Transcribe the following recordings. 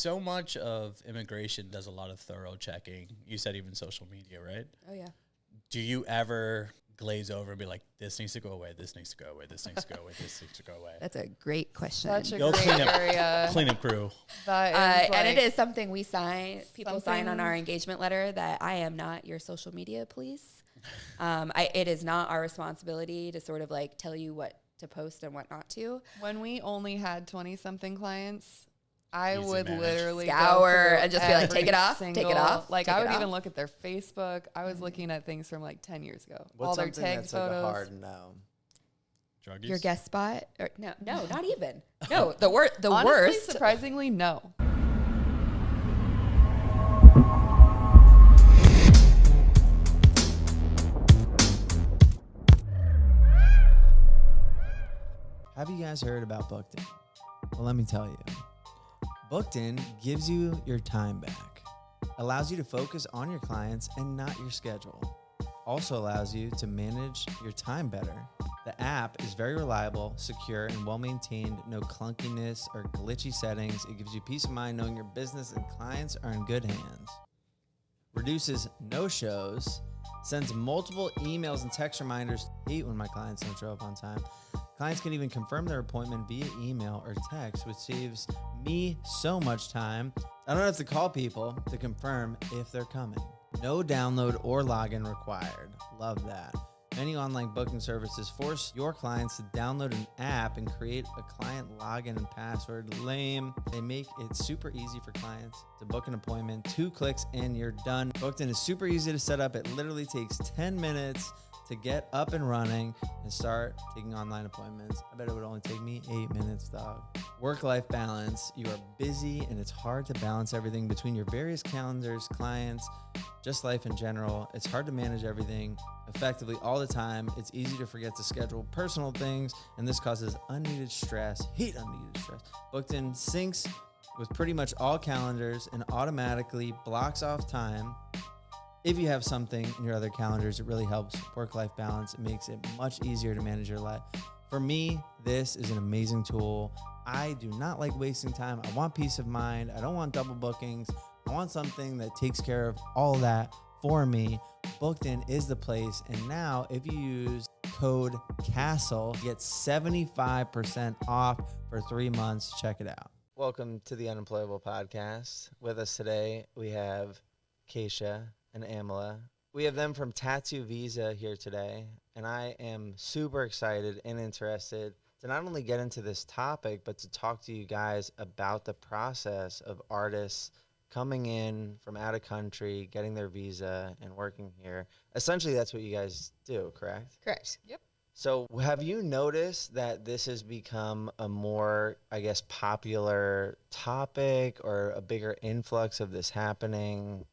So much of immigration does a lot of thorough checking. You said even social media, right? Oh, yeah. Do you ever glaze over and be like, this needs to go away, this needs to go away, this needs to go away, this needs to go away? That's a great question. Such a great area. Cleanup crew. That is and it is something we sign. People sign on Something- our engagement letter that I am not your social media police. It is not our responsibility to sort of like tell you what to post and what not to. When we only had 20-something clients, I Easy would manage. literally go Scour through and just be like, take it every off, take it single- off, Like take I it would even off. look at their Facebook. I was looking at things from like 10 years ago. What's all their something tagged that's like photos. a hard no? Drug Your use? guest spot? Or, no, not even. No, the Honestly, worst. surprisingly, no. Have you guys heard about BOOKEDIN? Well, let me tell you. BOOKEDIN gives you your time back, allows you to focus on your clients and not your schedule. Also allows you to manage your time better. The app is very reliable, secure, and well-maintained. No clunkiness or glitchy settings. It gives you peace of mind knowing your business and clients are in good hands. Reduces no-shows. Sends multiple emails and text reminders. I hate when my clients don't show up on time. Clients can even confirm their appointment via email or text, which saves me so much time. I don't have to call people to confirm if they're coming. No download or login required. Love that. Many online booking services force your clients to download an app and create a client login and password. Lame. They make it super easy for clients to book an appointment. 2 clicks and you're done. BOOKEDIN is super easy to set up. It literally takes 10 minutes to get up and running and start taking online appointments. I bet it would only take me 8 minutes, dog. Work-life balance. You are busy and it's hard to balance everything between your various calendars, clients, just life in general. It's hard to manage everything effectively all the time. It's easy to forget to schedule personal things, and this causes unneeded stress. Hate unneeded stress. BOOKEDIN syncs with pretty much all calendars and automatically blocks off time. If you have something in your other calendars, it really helps work-life balance. It makes it much easier to manage your life. For me, this is an amazing tool. I do not like wasting time. I want peace of mind. I don't want double bookings. I want something that takes care of all that for me. BOOKEDIN is the place. And now if you use code CASTLE, you get 75% off for 3 months. Check it out. Welcome to the Unemployable podcast. With us today, we have KATIA and AMILLA. We have them from Tattoo Visa here today, and I am super excited and interested to not only get into this topic, but to talk to you guys about the process of artists coming in from out of country, getting their visa, and working here. Essentially, that's what you guys do, correct? Correct. Yep. So have you noticed that this has become a more, I guess, popular topic or a bigger influx of this happening,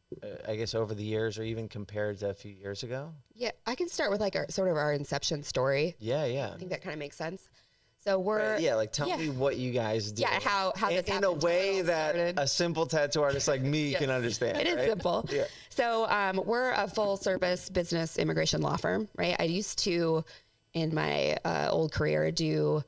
I guess, over the years or even compared to a few years ago? Yeah, I can start with like our inception story. Yeah, yeah. I think that kind of makes sense. So we're Yeah, like tell me what you guys do. Yeah, how this in a happened. way that started. a simple tattoo artist like me Yes. can understand. It is right? simple. Yeah. So we're a full service business immigration law firm, right? I used to, in my old career, do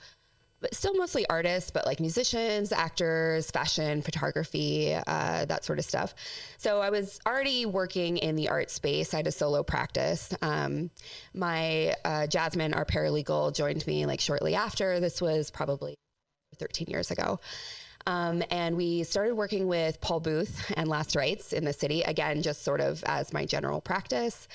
still mostly artists, but like musicians, actors, fashion, photography, that sort of stuff. So I was already working in the art space. I had a solo practice. My Jasmine, our paralegal, joined me like shortly after. This was probably 13 years ago. And we started working with Paul Booth and Last Rites in the city, again, just sort of as my general practice.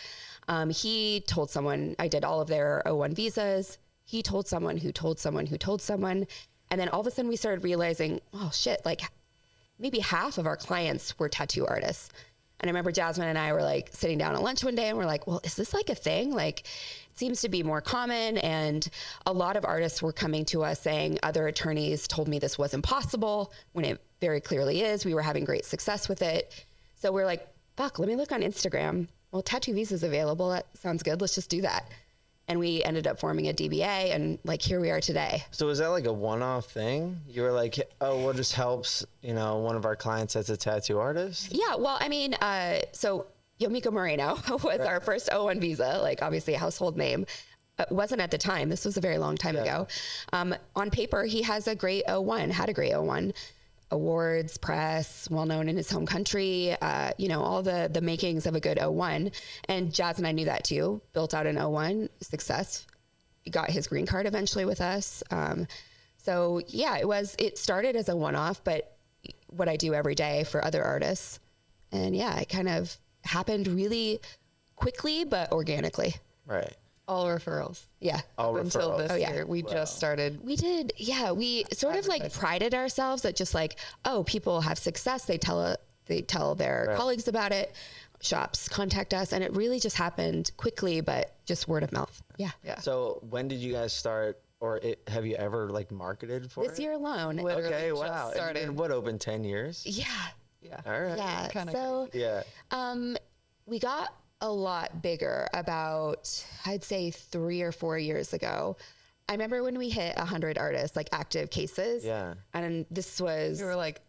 He told someone, I did all of their O1 visas. He told someone who told someone who told someone. And then all of a sudden we started realizing, oh shit, like maybe half of our clients were tattoo artists. And I remember Jasmine and I were like sitting down at lunch one day and we're like, well, is this like a thing? Like it seems to be more common. And a lot of artists were coming to us saying other attorneys told me this wasn't possible when it very clearly is. We were having great success with it. So we're like, fuck, let me look on Instagram. Well, Tattoo Visa's available. That sounds good. Let's just do that. And we ended up forming a DBA, and like here we are today. So was that like a one-off thing? You were like, oh, well, just helps, one of our clients that's a tattoo artist? Yeah, well, I mean, so Yomiko Moreno was our first O1 visa, like obviously a household name. Wasn't at the time. This was a very long time ago. On paper, he has a great O1, had a great O1. awards, press, well known in his home country, you know, all the makings of a good O1. And Jazz and I knew that too, built out an O1 success, got his green card eventually with us. So yeah, it started as a one-off, but what I do every day for other artists. And yeah, it kind of happened really quickly, but organically. Right. All referrals. Yeah. All Until referrals. this year. We just started. We did. Yeah. We sort of like prided ourselves that just like, oh, people have success. They tell their colleagues about it. Shops contact us. And it really just happened quickly, but just word of mouth. Yeah. Yeah. So when did you guys start, or have you ever like marketed for This it? year alone. Literally Okay, just wow. started. And what, open 10 years? Yeah. Yeah. All right. Yeah. Kinda So Yeah. we got a lot bigger about, I'd say 3 or 4 years ago. I remember when we hit 100 artists, like active cases. Yeah. And this was We were like,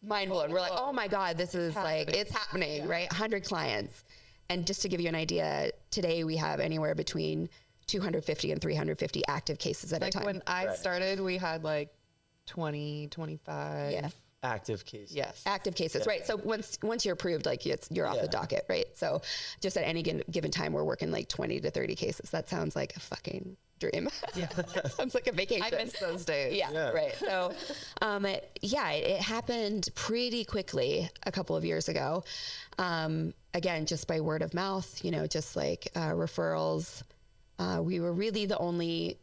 mind blowing. We're like, oh my God, this is like, it's happening, right? 100 clients. And just to give you an idea, today we have anywhere between 250 and 350 active cases at a like time. when I started, we had like 20, 25. Yeah. Active cases. Yes. Active cases, right? So once you're approved, like you're off the docket, right? So just at any given time, we're working like 20 to 30 cases. That sounds like a fucking dream. Yeah, that sounds like a vacation. I miss those days. Yeah, right. So, it happened pretty quickly a couple of years ago. Again, just by word of mouth, you know, just like referrals. We were really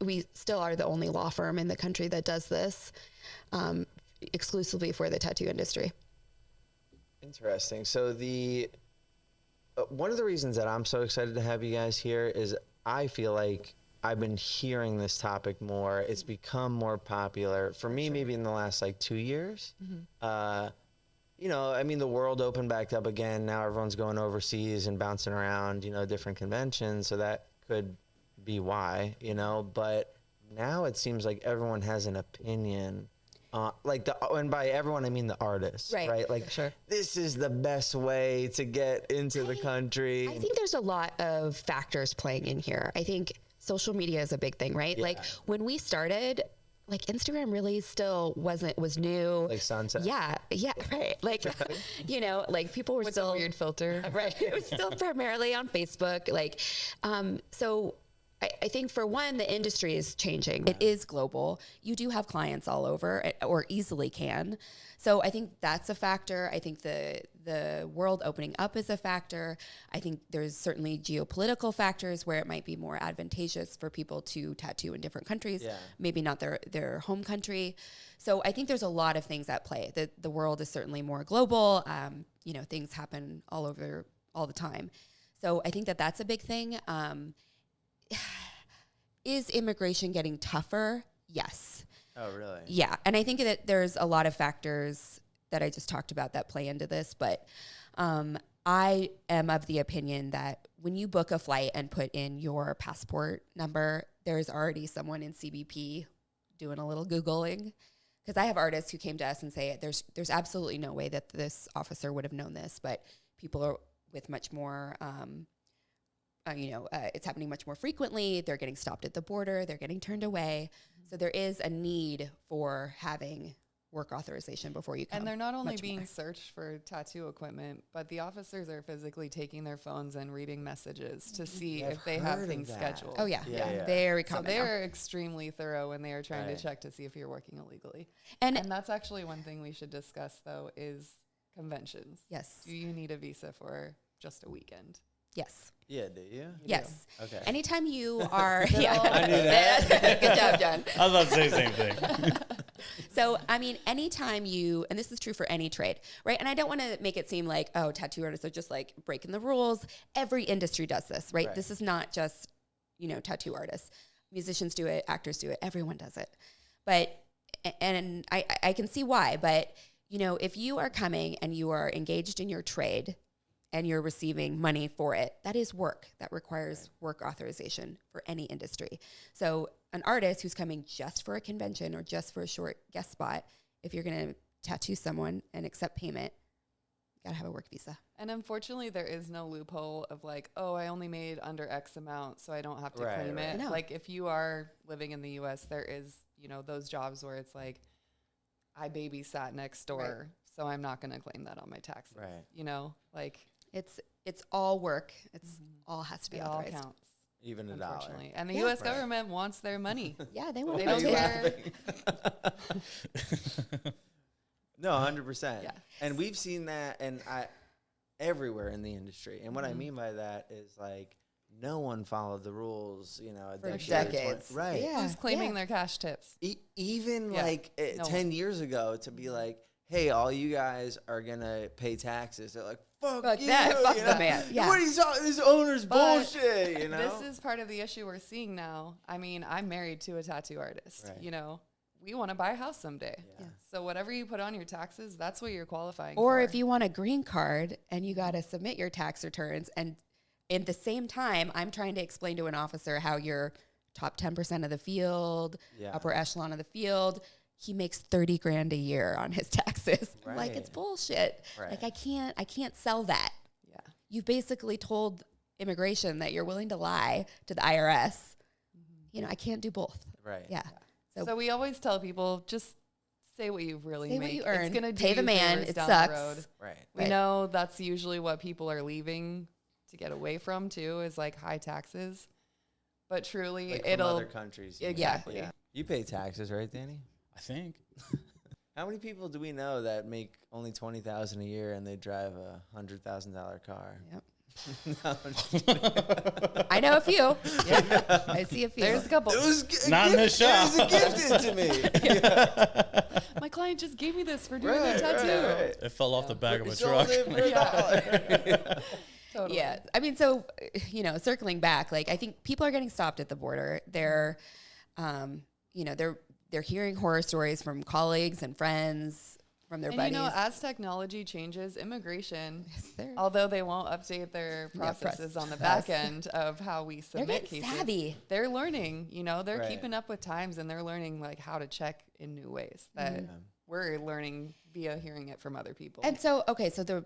we still are the only law firm in the country that does this. Exclusively for the tattoo industry. Interesting. So one of the reasons that I'm so excited to have you guys here is I feel like I've been hearing this topic more. It's become more popular for me, maybe in the last like 2 years. You know, I mean, the world opened back up again. Now everyone's going overseas and bouncing around, you know, different conventions. So that could be why, you know, but now it seems like everyone has an opinion. And by everyone, I mean the artists, right? Like, this is the best way to get into the country. I think there's a lot of factors playing in here. I think social media is a big thing, right? Yeah. Like when we started, like Instagram really still was new. Like sunset. Yeah, right. Like, you know, like people were With still a weird filter. right. It was still primarily on Facebook. Like, so I think for one, the industry is changing. It is global. You do have clients all over, or easily can. So I think that's a factor. I think the world opening up is a factor. I think there's certainly geopolitical factors where it might be more advantageous for people to tattoo in different countries, maybe not their home country. So I think there's a lot of things at play. The world is certainly more global. You know, things happen all over all the time. So I think that's a big thing. Is immigration getting tougher? Yes. Oh, really? Yeah. And I think that there's a lot of factors that I just talked about that play into this. But I am of the opinion that when you book a flight and put in your passport number, there's already someone in CBP doing a little Googling. Because I have artists who came to us and say, there's absolutely no way that this officer would have known this. But people are with much more... it's happening much more frequently. They're getting stopped at the border. They're getting turned away. So there is a need for having work authorization before you come. And they're not only being searched for tattoo equipment, but the officers are physically taking their phones and reading messages to see if they have things scheduled. Oh, yeah. Very common. So they're extremely thorough when they are trying to check to see if you're working illegally. And that's actually one thing we should discuss, though, is conventions. Yes. Do you need a visa for just a weekend? Yes. Yeah, do you? Yes. Okay. Anytime you are... I knew that. Good job, John. I was about to say the same thing. So, I mean, anytime you, and this is true for any trade, right? And I don't want to make it seem like, oh, tattoo artists are just like breaking the rules. Every industry does this, right? This is not just, tattoo artists. Musicians do it, actors do it, everyone does it. But, and I can see why, but, if you are coming and you are engaged in your trade and you're receiving money for it, that is work. That requires work authorization for any industry. So an artist who's coming just for a convention or just for a short guest spot, if you're going to tattoo someone and accept payment, you got to have a work visa. And unfortunately, there is no loophole of like, oh, I only made under X amount, so I don't have to claim it. No. Like if you are living in the U.S., there is, those jobs where it's like, I babysat next door, so I'm not going to claim that on my taxes. Right. You know, like It's all work. It's all has to be it all authorized. counts. Even a dollar. Unfortunately. And the Yeah. U.S. government wants their money. Yeah, they want They to don't do it. care. No, 100%. Yeah. And we've seen that everywhere in the industry. And what I mean by that is like no one followed the rules, you know, For decade or decades. Right. Yeah. Who's claiming their cash tips? Even Yeah. like No 10 years ago to be like, hey, all you guys are going to pay taxes. They're like, fuck you. that. Fuck you the know? man. Yeah. What are you talking? This owner's But bullshit, you know? This is part of the issue we're seeing now. I mean, I'm married to a tattoo artist. Right. You know, we want to buy a house someday. Yeah. So whatever you put on your taxes, that's what you're qualifying Or for. if you want a green card and you got to submit your tax returns, and at the same time, I'm trying to explain to an officer how you're top 10% of the field, Yeah. upper echelon of the field. He makes 30 grand a year on his taxes. I'm like, it's Right. bullshit. Right. Like I can't sell that. Yeah. You've basically told immigration that you're willing to lie to the IRS. You know, I can't do both. Right. Yeah. So we always tell people, just say what you really Say make. what you earn. It's gonna do Pay you the man. favors It down sucks. the road. Right. We Right. know that's usually what people are leaving to get away from too, is like high taxes. But truly, Like from it'll other countries. you mean. exactly. Yeah. You pay taxes, right, Danny? I think. How many people do we know that make only $20,000 a year and they drive a $100,000 car? Yep. No, I know a few. Yeah. I see a few. There's a couple. it was Not in this shop. It was gifted to me. My client just gave me this for doing a tattoo. It fell off the back of a We sold truck. it for $1. Totally. Yeah. I mean, so, you know, circling back, like, I think people are getting stopped at the border. They're, you know, they're hearing horror stories from colleagues and friends, from their And buddies. you know, as technology changes, immigration, they're- although they won't update their processes on the back end of how we they're submit getting cases, savvy. they're learning. You know, they're Right. keeping up with times, and they're learning like how to check in new ways that we're learning via hearing it from other people. And so, okay, so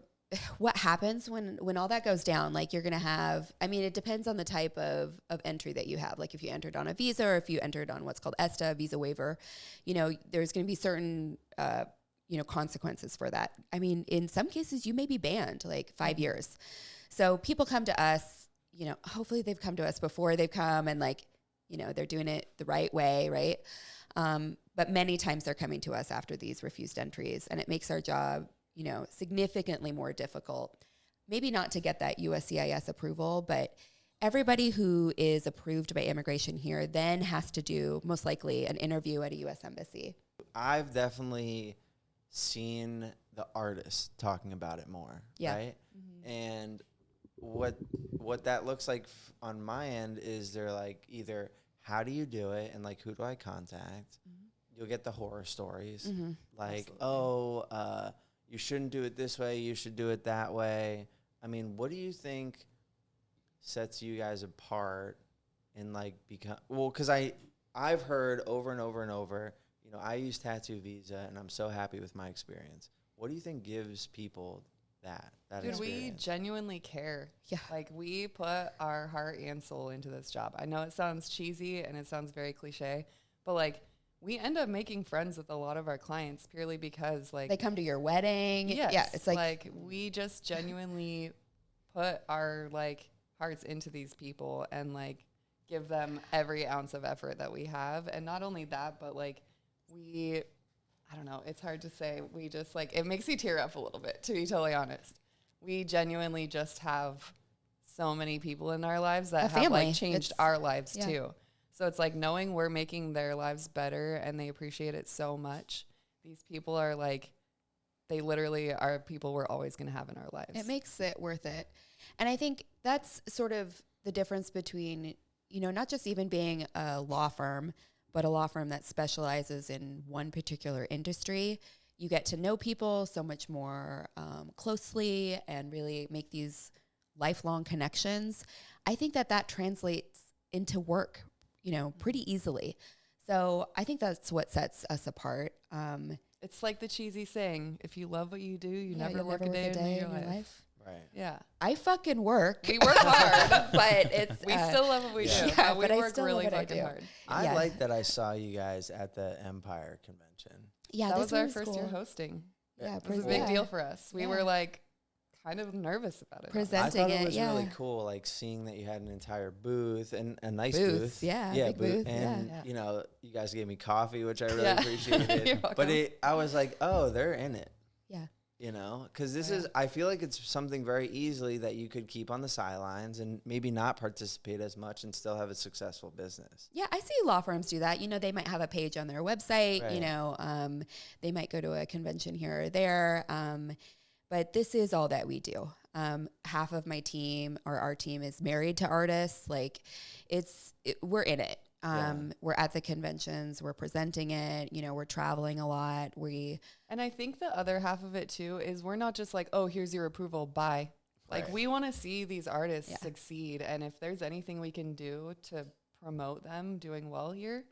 what happens when all that goes down? Like, you're going to have, I mean, it depends on the type of entry that you have. Like, if you entered on a visa, or if you entered on what's called ESTA, visa waiver, you know, there's going to be certain, you know, consequences for that. I mean, in some cases, you may be banned like 5 years. So people come to us, you know, hopefully they've come to us before they've come, and like, you know, they're doing it the right way, right? But many times they're coming to us after these refused entries, and it makes our job, you know, significantly more difficult. Maybe not to get that USCIS approval, but everybody who is approved by immigration here then has to do, most likely, an interview at a U.S. embassy. I've definitely seen the artists talking about it more, Yeah. right? And what that looks like on my end is they're like, either how do you do it, and like, who do I contact? You'll get the horror stories, like, you shouldn't do it this way, you should do it that way. I mean, what do you think sets you guys apart in like because I've heard over and over and over, you know, I use Tattoo Visa and I'm so happy with my experience. What do you think gives people that Dude, we experience? genuinely care. Yeah. Like, we put our heart and soul into this job. I know it sounds cheesy and it sounds very cliche, but like, we end up making friends with a lot of our clients purely because like They come to your wedding. yes, Yeah, it's like we just genuinely put our like hearts into these people and like give them every ounce of effort that we have. And not only that, but like I don't know, it's hard to say. We just like, it makes you tear up a little bit, to be totally honest. We genuinely just have so many people in our lives that have family. like changed It's- our lives yeah. too. So it's like knowing we're making their lives better and they appreciate it so much. These people are like, they literally are people we're always going to have in our lives. it makes it worth it. And I think that's sort of the difference between, you know, not just even being a law firm, but a law firm that specializes in one particular industry. You get to know people so much more closely and really make these lifelong connections. I think that translates into work, you know, pretty easily. So I think that's what sets us apart. It's like the cheesy saying, if you love what you do, you Yeah, never you'll work a day in your life. Right. Yeah. I fucking work. We work hard, but it's we still love what we do. yeah, But we but I work still really love what I fucking do. hard. I Yeah. like that I saw you guys at the Empire convention. Yeah, that this was our one first year cool. hosting. Yeah, It was a big deal for us. We were like kind of nervous about it. I presenting thought it was really yeah. cool, like seeing that you had an entire booth and a nice booth. Yeah, big booth. booth, And, yeah. you know, you guys gave me coffee, which I really Yeah. appreciated. You're But welcome. I was like, oh, they're in it. Yeah. You know, because this is, I feel like it's something very easily that you could keep on the sidelines and maybe not participate as much and still have a successful business. Yeah, I see law firms do that. You know, they might have a page on their website, Right. you know, they might go to a convention here or there. But this is all that we do. Half of my team or our team is married to artists. Like we're in it. We're at the conventions, we're presenting it, you know, we're traveling a lot. And I think the other half of it too is we're not just like, oh, here's your approval, bye. Like Right. we want to see these artists succeed. And if there's anything we can do to promote them doing well here,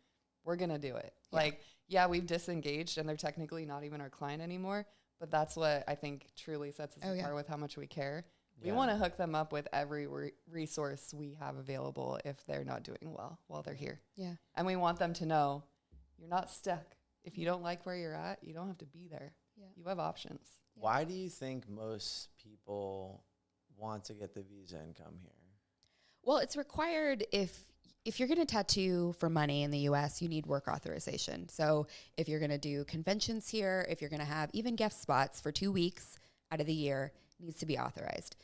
we're going to do it. Yeah. Like, we've disengaged and they're technically not even our client anymore. But that's what I think truly sets us apart with how much we care. We want to hook them up with every resource we have available if they're not doing well while they're here. Yeah. And we want them to know you're not stuck. If you don't like where you're at, you don't have to be there. Yeah. You have options. Why do you think most people want to get the visa and come here? Well, it's required if you're going to tattoo for money in the U.S., you need work authorization. So if you're going to do conventions here, if you're going to have even guest spots for 2 weeks out of the year, it needs to be authorized.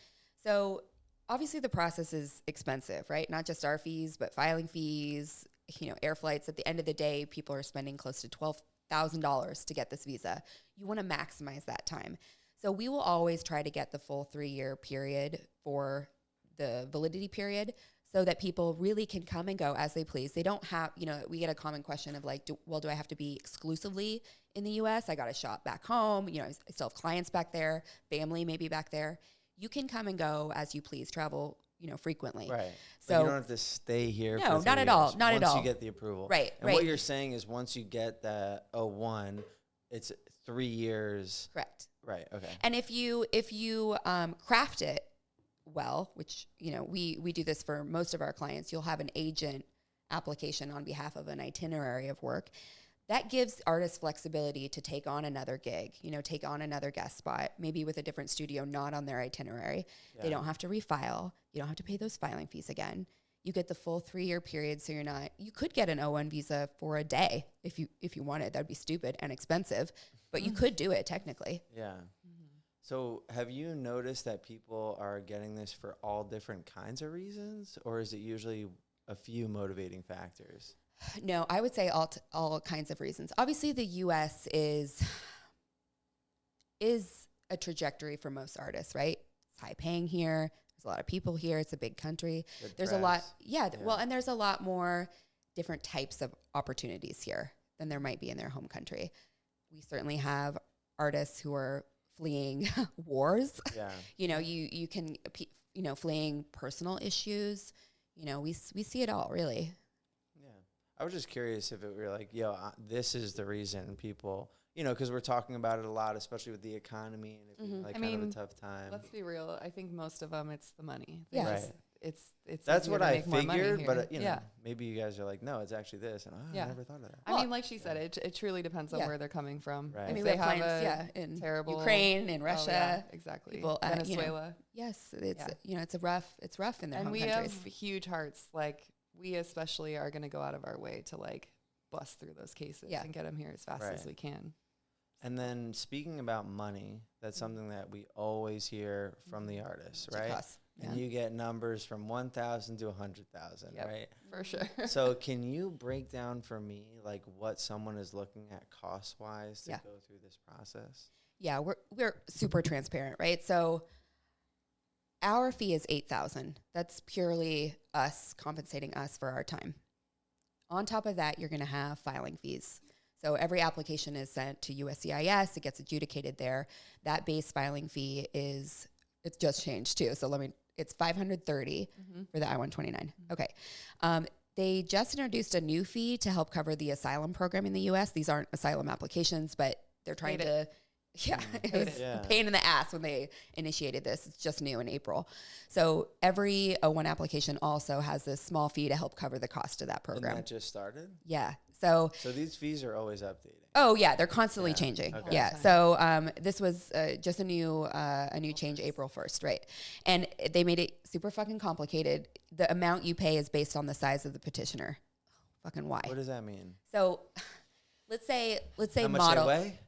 So obviously the process is expensive, right? Not just our fees, but filing fees, you know, air flights. At the end of the day, people are spending close to $12,000 to get this visa. You want to maximize that time. So we will always try to get the full 3-year period for the validity period, so that people really can come and go as they please. They don't have, you know, we get a common question of like, do I have to be exclusively in the U.S.? I got a shop back home. You know, I still have clients back there, family maybe back there. You can come and go as you please, travel, you know, frequently. Right. So you don't have to stay here. No, for not 3 at all. years Not at all. Once you get the approval. Right, And what you're saying is once you get the 01, it's 3 years. Correct. Right. Okay. And if you craft it well, which, you know, we do this for most of our clients, you'll have an agent application on behalf of an itinerary of work. That gives artists flexibility to take on another gig, you know, take on another guest spot, maybe with a different studio, not on their itinerary. Yeah. They don't have to refile. You don't have to pay those filing fees again. You get the full 3-year period, so you could get an O1 visa for a day if you wanted. That'd be stupid and expensive, but you could do it technically. Yeah. So have you noticed that people are getting this for all different kinds of reasons, or is it usually a few motivating factors? No, I would say all kinds of reasons. Obviously, the U.S. is a trajectory for most artists, right? It's high paying here. There's a lot of people here. It's a big country. Good There's press. a lot, well, and there's a lot more different types of opportunities here than there might be in their home country. We certainly have artists who are fleeing wars. Yeah. You know, you can, you know, fleeing personal issues. You know, we see it all, really. Yeah. I was just curious if it were like, this is the reason people, you know, because we're talking about it a lot, especially with the economy and it being like kind of a tough time. Let's be real. I think most of them, it's the money. Yeah. Right. It's That's easier what to I make more money figured, here. but you know, maybe you guys are like, no, it's actually this, and I never thought of that. I mean, like she said, it truly depends on where they're coming from. Right. I If mean, they we have have clients, a in terrible Ukraine, in Oh, Russia, yeah, exactly. people, Venezuela. Yes, it's you know, it's rough in their And home we countries. have huge hearts. Like we especially are going to go out of our way to like bust through those cases and get them here as fast as we can. And then speaking about money, that's something that we always hear from the artists, right? And you get numbers from 1,000 to 100,000, right? For sure. So can you break down for me like what someone is looking at cost-wise to go through this process? Yeah, we're super transparent, right? So our fee is $8,000. That's purely us compensating us for our time. On top of that, you're going to have filing fees. So every application is sent to USCIS. It gets adjudicated there. That base filing fee it's just changed too. So it's $530 for the I-129. Okay. They just introduced a new fee to help cover the asylum program in the U.S. These aren't asylum applications, but they're trying to, it was a pain in the ass when they initiated this. It's just new in April. So every O1 application also has this small fee to help cover the cost of that program. And that just started? Yeah. So these fees are always updating. Oh yeah, they're constantly changing. Okay. Yeah. So this was just a new change April 1st, right? And they made it super fucking complicated. The amount you pay is based on the size of the petitioner. Fucking why? What does that mean? So let's say How much model. they weigh?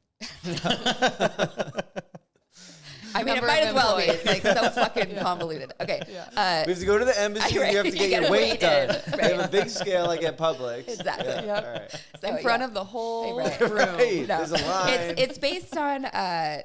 I mean, it Number might of as well be. employees. It's like so fucking convoluted. Okay. We have to go to the embassy and you have to get your weight done. They have a big scale like at Publix. Exactly. Yeah. All right. So, in front of the whole room. Right. No. There's a line. It's based on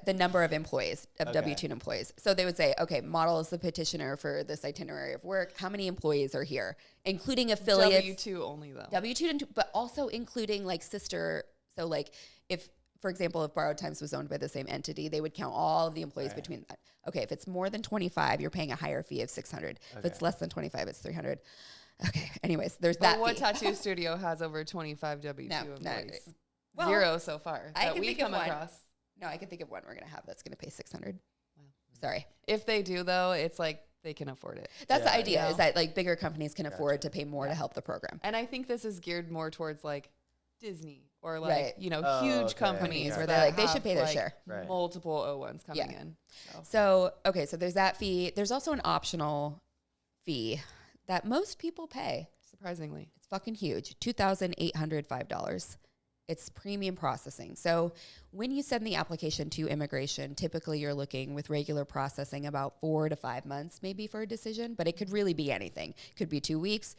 the number of employees, of Okay. W-2 employees. So they would say, okay, model is the petitioner for this itinerary of work. How many employees are here? Including affiliates. W-2 only though. W-2, but also including like sister. So like if, for example, if Borrowed Times was owned by the same entity, they would count all of the employees between that. Okay, if it's more than 25, you're paying a higher fee of $600. If it's less than 25, it's $300. Okay, anyways, there's that What fee. tattoo studio has over 25 W-2 employees? Well, Zero so far I that can we think of come one. across. No, I can think of one we're going to have that's going to pay $600. Sorry. If they do though, it's like they can afford it. That's the Yeah, idea, yeah. is that like bigger companies can afford to pay more to help the program. And I think this is geared more towards like Disney or like, Right. you know, Oh, huge okay. companies Yeah. where They're they like, they should have, pay their like, share. Right. multiple O1s coming Yeah. in. So. So, okay, so there's that fee. There's also an optional fee that most people pay. Surprisingly. It's fucking huge. $2,805. It's premium processing. So when you send the application to immigration, typically you're looking with regular processing about 4 to 5 months maybe for a decision, but it could really be anything. It could be 2 weeks.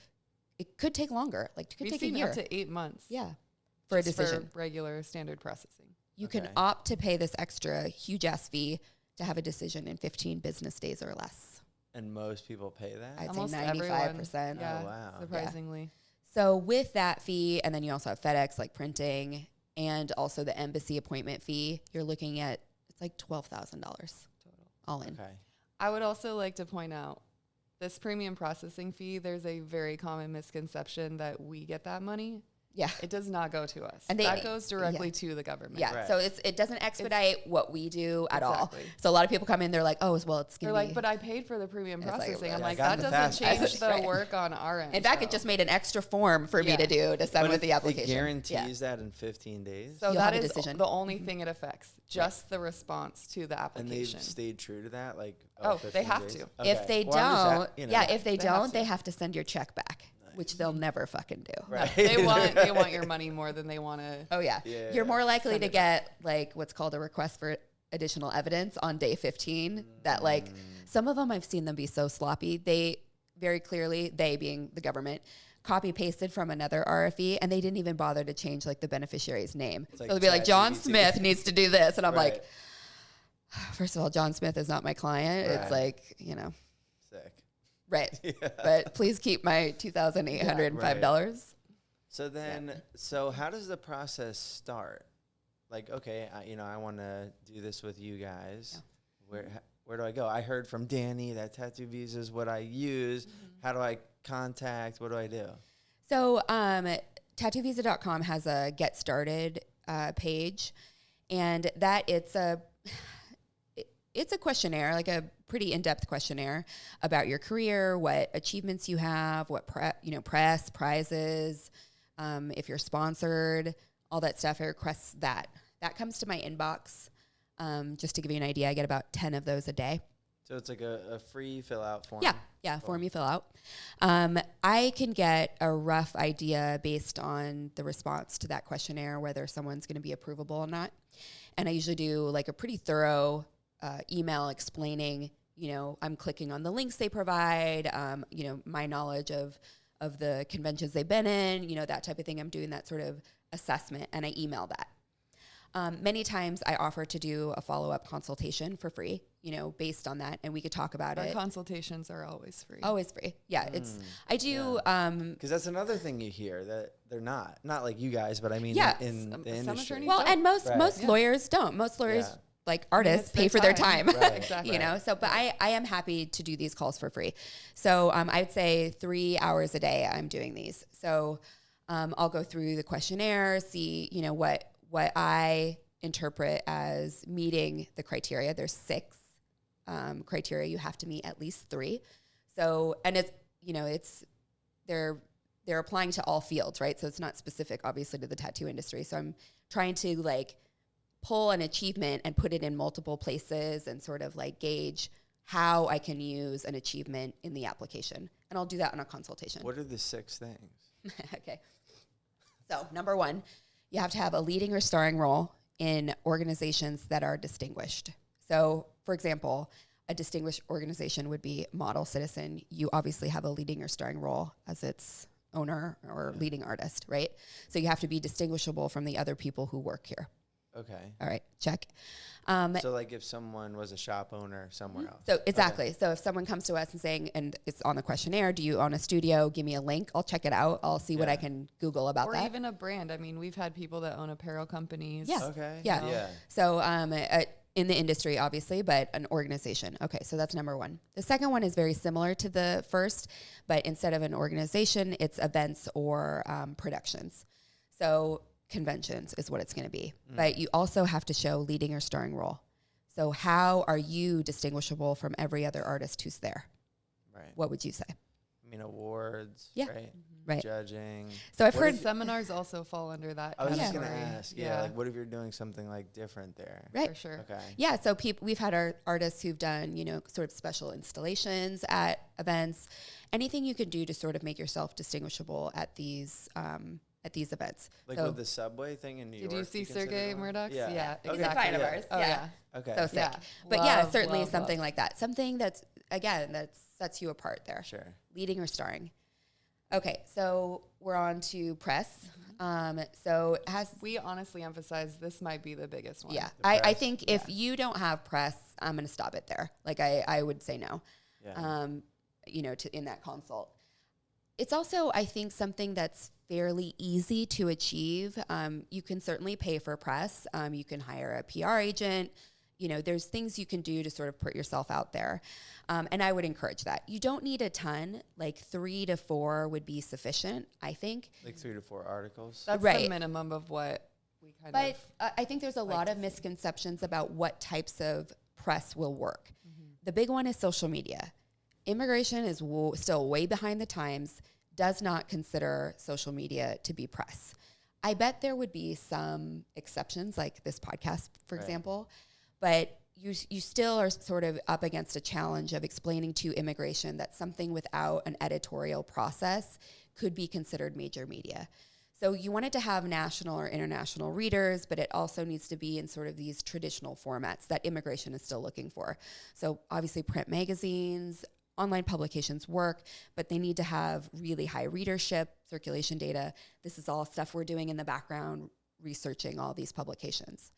It could take longer. Like it could We've take a seen year. up to 8 months. Yeah. For a just decision. For regular standard processing. You can Okay. opt to pay this extra huge ass fee to have a decision in 15 business days or less. And most people pay that? I'd Almost say everyone. 95%. Yeah, Oh, wow. surprisingly. So with that fee, and then you also have FedEx, like printing, and also the embassy appointment fee, you're looking at, it's like $12,000 Total. all in. Okay. I would also like to point out this premium processing fee, there's a very common misconception that we get that money. Yeah. It does not go to us. And that goes directly to the government. Yeah. Right. So it doesn't expedite what we do at all. Exactly. So a lot of people come in, they're like, oh, well, it's They're going to be. like, but I paid for the premium It's like, processing. I'm well, like, got that the doesn't fast change pass. the Right. work on our end. in fact, it though. just made an extra form for me Yeah. to do to send But with the it application. guarantees that in 15 days? So You'll that have a is decision. the only thing it affects, just the response to the And they've application. stayed true to that? Like, Oh, they 15 have days? to. Okay. If they Well, I'm don't, just a- you know. yeah, if they They have don't, to. they have to send your check back, which they'll never fucking do. Right. they want your money more than they want to. Oh yeah. Yeah. You're more likely Send to it get like what's called a request for additional evidence on day 15 that like some of them I've seen them be so sloppy. They very clearly, they being the government, copy pasted from another RFE and they didn't even bother to change like the beneficiary's name. It's So like they'll be like, John ChatGPT. Smith needs to do this. And I'm Right. like, first of all, John Smith is not my client. It's Right. like, you know, Sick. right. Yeah. But please keep my $2,805. So then, so how does the process start? Like, okay, I want to do this with you guys. Where do I go? I heard from Danny that Tattoo Visa is what I use. How do I contact? What do I do? So tattoovisa.com has a get started page, and that it's a questionnaire, like a pretty in-depth questionnaire about your career, what achievements you have, what press, prizes, if you're sponsored, all that stuff. It requests that. That comes to my inbox. Just to give you an idea, I get about 10 of those a day. So it's like a free fill out form? Yeah, form you fill out. I can get a rough idea based on the response to that questionnaire, whether someone's going to be approvable or not. And I usually do like a pretty thorough email explaining, I'm clicking on the links they provide, my knowledge of the conventions they've been in, that type of thing. I'm doing that sort of assessment and I email that. Many times I offer to do a follow-up consultation for free, based on that, and we could talk about Our it. consultations are always free. Always free. Yeah, I do. Because that's another thing you hear, that they're not like you guys, but I mean Yeah. in Some the industry. attorneys Well, and most Right. lawyers don't. Most lawyers, Yeah. like artists, it's pay their for their time. time. Right. Exactly. So, but I am happy to do these calls for free. So I'd say 3 hours a day I'm doing these. So I'll go through the questionnaire, see, what I interpret as meeting the criteria. There's 6 criteria. You have to meet at least 3. So, and they're they're applying to all fields, right? So it's not specific, obviously, to the tattoo industry. So I'm trying to like pull an achievement and put it in multiple places and sort of like gauge how I can use an achievement in the application. And I'll do that on a consultation. What are the 6 things? Okay. So number 1, you have to have a leading or starring role in organizations that are distinguished. So for example, a distinguished organization would be Model Citizen. You obviously have a leading or starring role as its owner or leading artist, right? So you have to be distinguishable from the other people who work here. Okay. All right, check. So like if someone was a shop owner somewhere else. So exactly. Okay. So if someone comes to us and saying, and it's on the questionnaire, do you own a studio? Give me a link. I'll check it out. I'll see what I can Google about that. Or even a brand. I mean, we've had people that own apparel companies. Yeah. Okay. Yeah. Yeah. So in the industry, obviously, but an organization. Okay, so that's number 1. The second one is very similar to the first, but instead of an organization, it's events or productions. So conventions is what it's going to be. But you also have to show leading or starring role. So how are you distinguishable from every other artist who's there? Right. What would you say? I mean, awards, Yeah. right? Right. Judging. So I've What heard if- Seminars also fall under that I was just category. going to ask, like what if you're doing something like different there? right. For sure. Okay. Yeah, so we've had our artists who've done, sort of special installations at events. Anything you can do to sort of make yourself distinguishable at these events. Like so with the subway thing in New York. Did you see consider Sergey one? Murdoch's? Yeah. Yeah, Okay. He's a client of Yeah. ours. Oh, yeah. Okay. So sick. Yeah. But yeah, Love, certainly love, something love. like that. Something that's, again, that sets you apart there. Sure. Leading or starring. Okay, so we're on to press. So it has, We honestly emphasize this might be the biggest one. yeah. The I press. think if you don't have press, I'm going to stop it there. Like I would say no. Yeah. In that consult. It's also, I think, something that's fairly easy to achieve. You can certainly pay for press. You can hire a PR agent. There's things you can do to sort of put yourself out there. And I would encourage that. You don't need a ton, like 3 to 4 would be sufficient, I think. Like 3 to 4 articles. That's Right. the minimum of what we kind But of. I think there's a lot to of see. misconceptions about what types of press will work. The big one is social media. Immigration is still way behind the times, does not consider social media to be press. I bet there would be some exceptions, like this podcast, for Right. example, but you still are sort of up against a challenge of explaining to immigration that something without an editorial process could be considered major media. So you want it to have national or international readers, but it also needs to be in sort of these traditional formats that immigration is still looking for. So obviously print magazines, online publications work, but they need to have really high readership, circulation data. This is all stuff we're doing in the background, researching all these publications.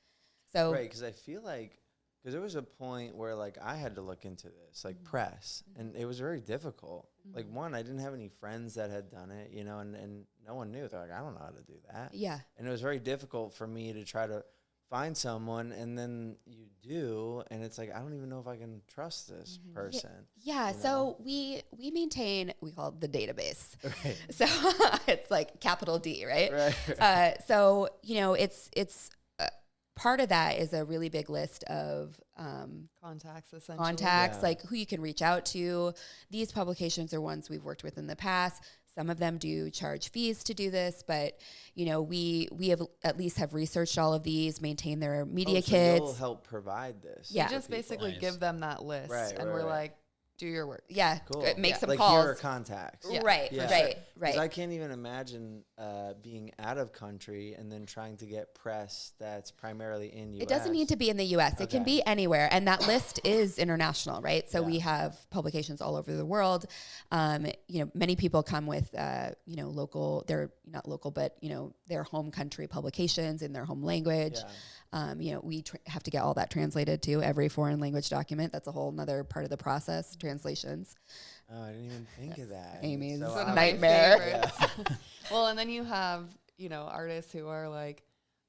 So Right, because I feel like, because there was a point where like I had to look into this, like press, and it was very difficult. Like one, I didn't have any friends that had done it, and no one knew. They're like, I don't know how to do that. yeah. And it was very difficult for me to try to find someone, and then you do, and it's like, I don't even know if I can trust this person. Yeah, you know? so we maintain, we call it the database. Right. So it's like capital D, right? Right. So, it's part of that is a really big list of Contacts, essentially. contacts, Yeah. like who you can reach out to. These publications are ones we've worked with in the past. Some of them do charge fees to do this, but we have at least have researched all of these, maintained their media So kits. you'll help provide this. Yeah. We to just people. basically Nice. give them that list, Right, and right, we're right. like, do your work. Yeah, Cool. make some like calls. here are contacts. Yeah. Right, Yeah. right, 'Cause right. I can't even imagine being out of country and then trying to get press that's primarily in U.S. It doesn't need to be in the U.S. It can Okay. be anywhere, and that list is international, right? So we Yeah. have publications all over the world. Many people come with, local. They're not local, but their home country publications in their home language. Yeah. We have to get all that translated to every foreign language document. That's a whole nother part of the process, translations. Oh, I didn't even think of that. Amy's So a I'm- nightmare. favorites. Well, and then you have, artists who are like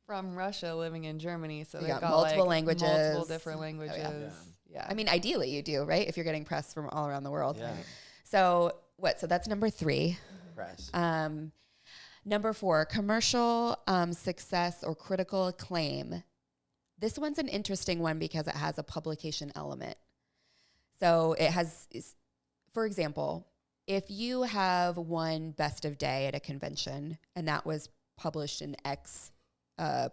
from Russia living in Germany. So You they've got got multiple like, languages. multiple different languages. yeah. Yeah. I mean, ideally you do, right? If you're getting press from all around the world. Yeah. So So that's number 3. Press. Number 4, commercial success or critical acclaim. This one's an interesting one because it has a publication element. So it has, for example, if you have won Best of Day at a convention and that was published in X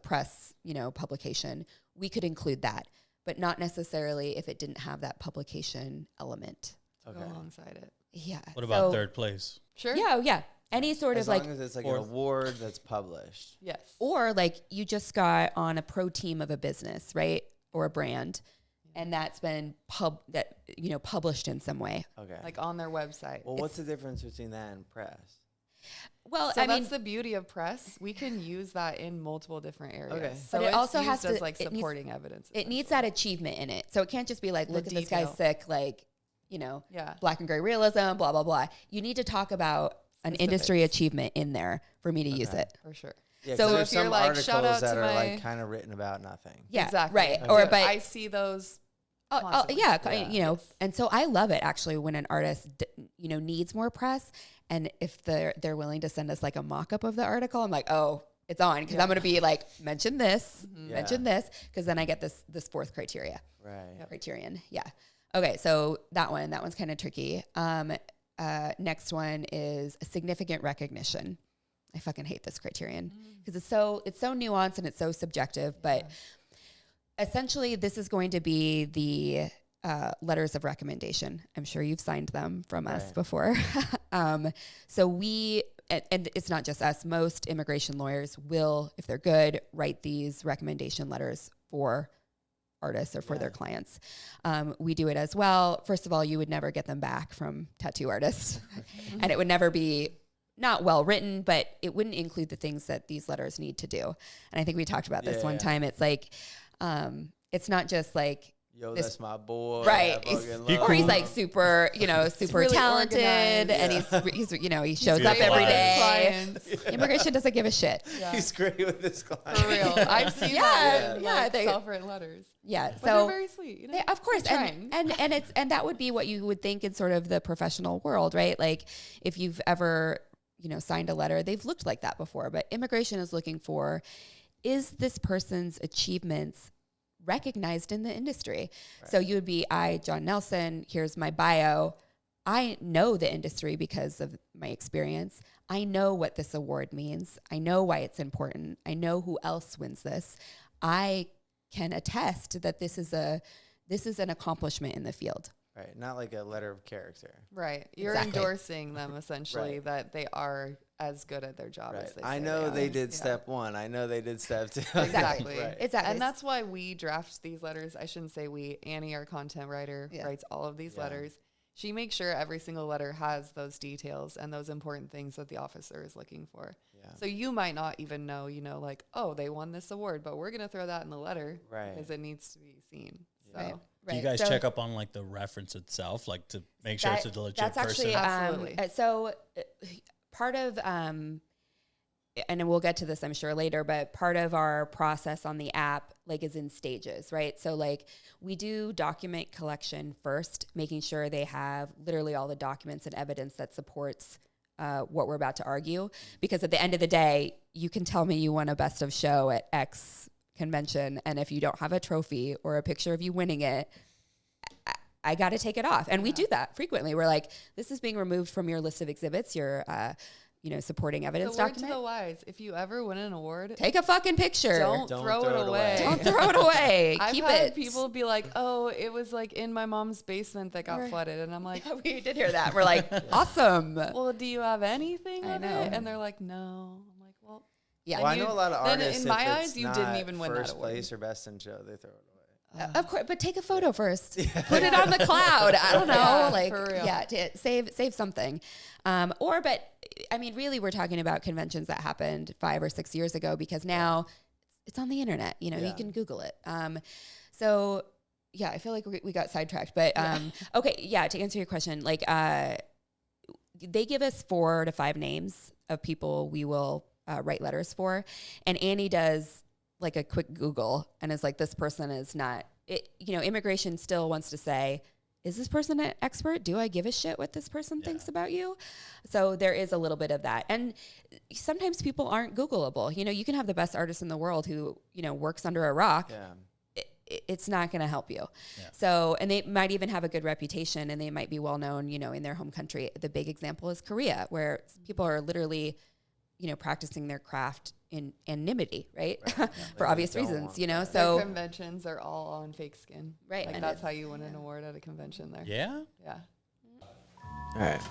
press, publication, we could include that, but not necessarily if it didn't have that publication element. Go alongside it. Yeah. What about third place? Sure. Yeah. Any sort as of long as it's like an award that's published. Yes. Or like you just got on a pro team of a business, right? Or a brand. And that's been published in some way. Okay. Like on their website. Well, what's the difference between that and press? Well, so that's the beauty of press. We can use that in multiple different areas. Okay. So but it also has to, as like supporting evidence. It needs that achievement in it. So it can't just be like, look at this guy's sick, like, black and gray realism, blah, blah, blah. You need to talk about an industry achievement in there for me to use it. For sure. Yeah, so there's if you're some like, articles shout out that to are my like kind of written about nothing. Yeah, exactly. right. Okay. Or, but I see those. And so I love it actually when an artist, needs more press. And if they're willing to send us like a mock-up of the article, I'm like, oh, it's on. Cause I'm going to be like, mention this, mention this. Cause then I get this fourth criterion. Yeah. Okay. So that one's kind of tricky. Next one is a significant recognition. I fucking hate this criterion because it's so nuanced and it's so subjective, but essentially this is going to be the letters of recommendation. I'm sure you've signed them from us before. So we, and it's not just us, most immigration lawyers will, if they're good, write these recommendation letters for artists or for their clients. We do it as well. First of all, you would never get them back from tattoo artists and it would never be not well written, but it wouldn't include the things that these letters need to do. And I think we talked about this one time. It's like, it's not just like, yo, that's my boy. Right. He's like super, super really talented and he's he shows up every day. Immigration doesn't give a shit. Yeah. He's great with his clients. For real. I've seen that in self-written letters. Yeah. But they're very sweet. Of course. And that would be what you would think in sort of the professional world, right? Like if you've ever, signed a letter, they've looked like that before, but immigration is looking for, is this person's achievements recognized in the industry? Right. So you would be, John Nelson, here's my bio. I know the industry because of my experience. I know what this award means. I know why it's important. I know who else wins this. I can attest that this is an accomplishment in the field. Right. Not like a letter of character. Right. You're endorsing them essentially that they are as good at their job as they say I know they did step one. I know they did step two. Exactly. Exactly. And that's why we draft these letters. I shouldn't say we. Annie, our content writer, writes all of these letters. She makes sure every single letter has those details and those important things that the officer is looking for. Yeah. So you might not even know, like, oh, they won this award, but we're going to throw that in the letter because it needs to be seen. So. Right. Do you guys check up on like the reference itself, like to make sure it's a legit that's person? Actually, so part of, and we'll get to this, I'm sure later, but part of our process on the app is in stages, right? So we do document collection first, making sure they have literally all the documents and evidence that supports what we're about to argue. Because at the end of the day, you can tell me you won a best of show at X convention, and if you don't have a trophy or a picture of you winning it, I got to take it off. And we do that frequently. We're like, this is being removed from your list of exhibits, your supporting evidence document. Word to the wise, if you ever win an award, take a fucking picture. Don't throw it away. Don't throw it away. I've Keep had it. people be like, oh, it was like in my mom's basement that got flooded. And I'm like, yeah, we did hear that. We're like, awesome. Well, do you have anything I of know. it? And they're like, no. I'm like, well, yeah. Well, I know a lot of artists, in my eyes, you didn't even win that first award. place or best in show, they throw it away. Of course, but take a photo first. Put it on the cloud. I don't know, for real. Save something. But I mean, really, we're talking about conventions that happened 5 or 6 years ago because now it's on the internet. You can Google it. So yeah, I feel like we got sidetracked. But to answer your question, they give us 4 to 5 names of people we will write letters for, and Annie does like a quick Google and is like, this person is not it. Immigration still wants to say, is this person an expert? Do I give a shit what this person thinks about you? So there is a little bit of that. And sometimes people aren't Googleable. You can have the best artist in the world who, works under a rock. Yeah. it's not going to help you. Yeah. So, and they might even have a good reputation and they might be well known, you know, in their home country. The big example is Korea, where people are literally, you know, practicing their craft in anonymity, right? For obvious reasons, you know. So their conventions are all on fake skin. Right. Like And that's how you win an award at a convention there. Yeah. Yeah. All right.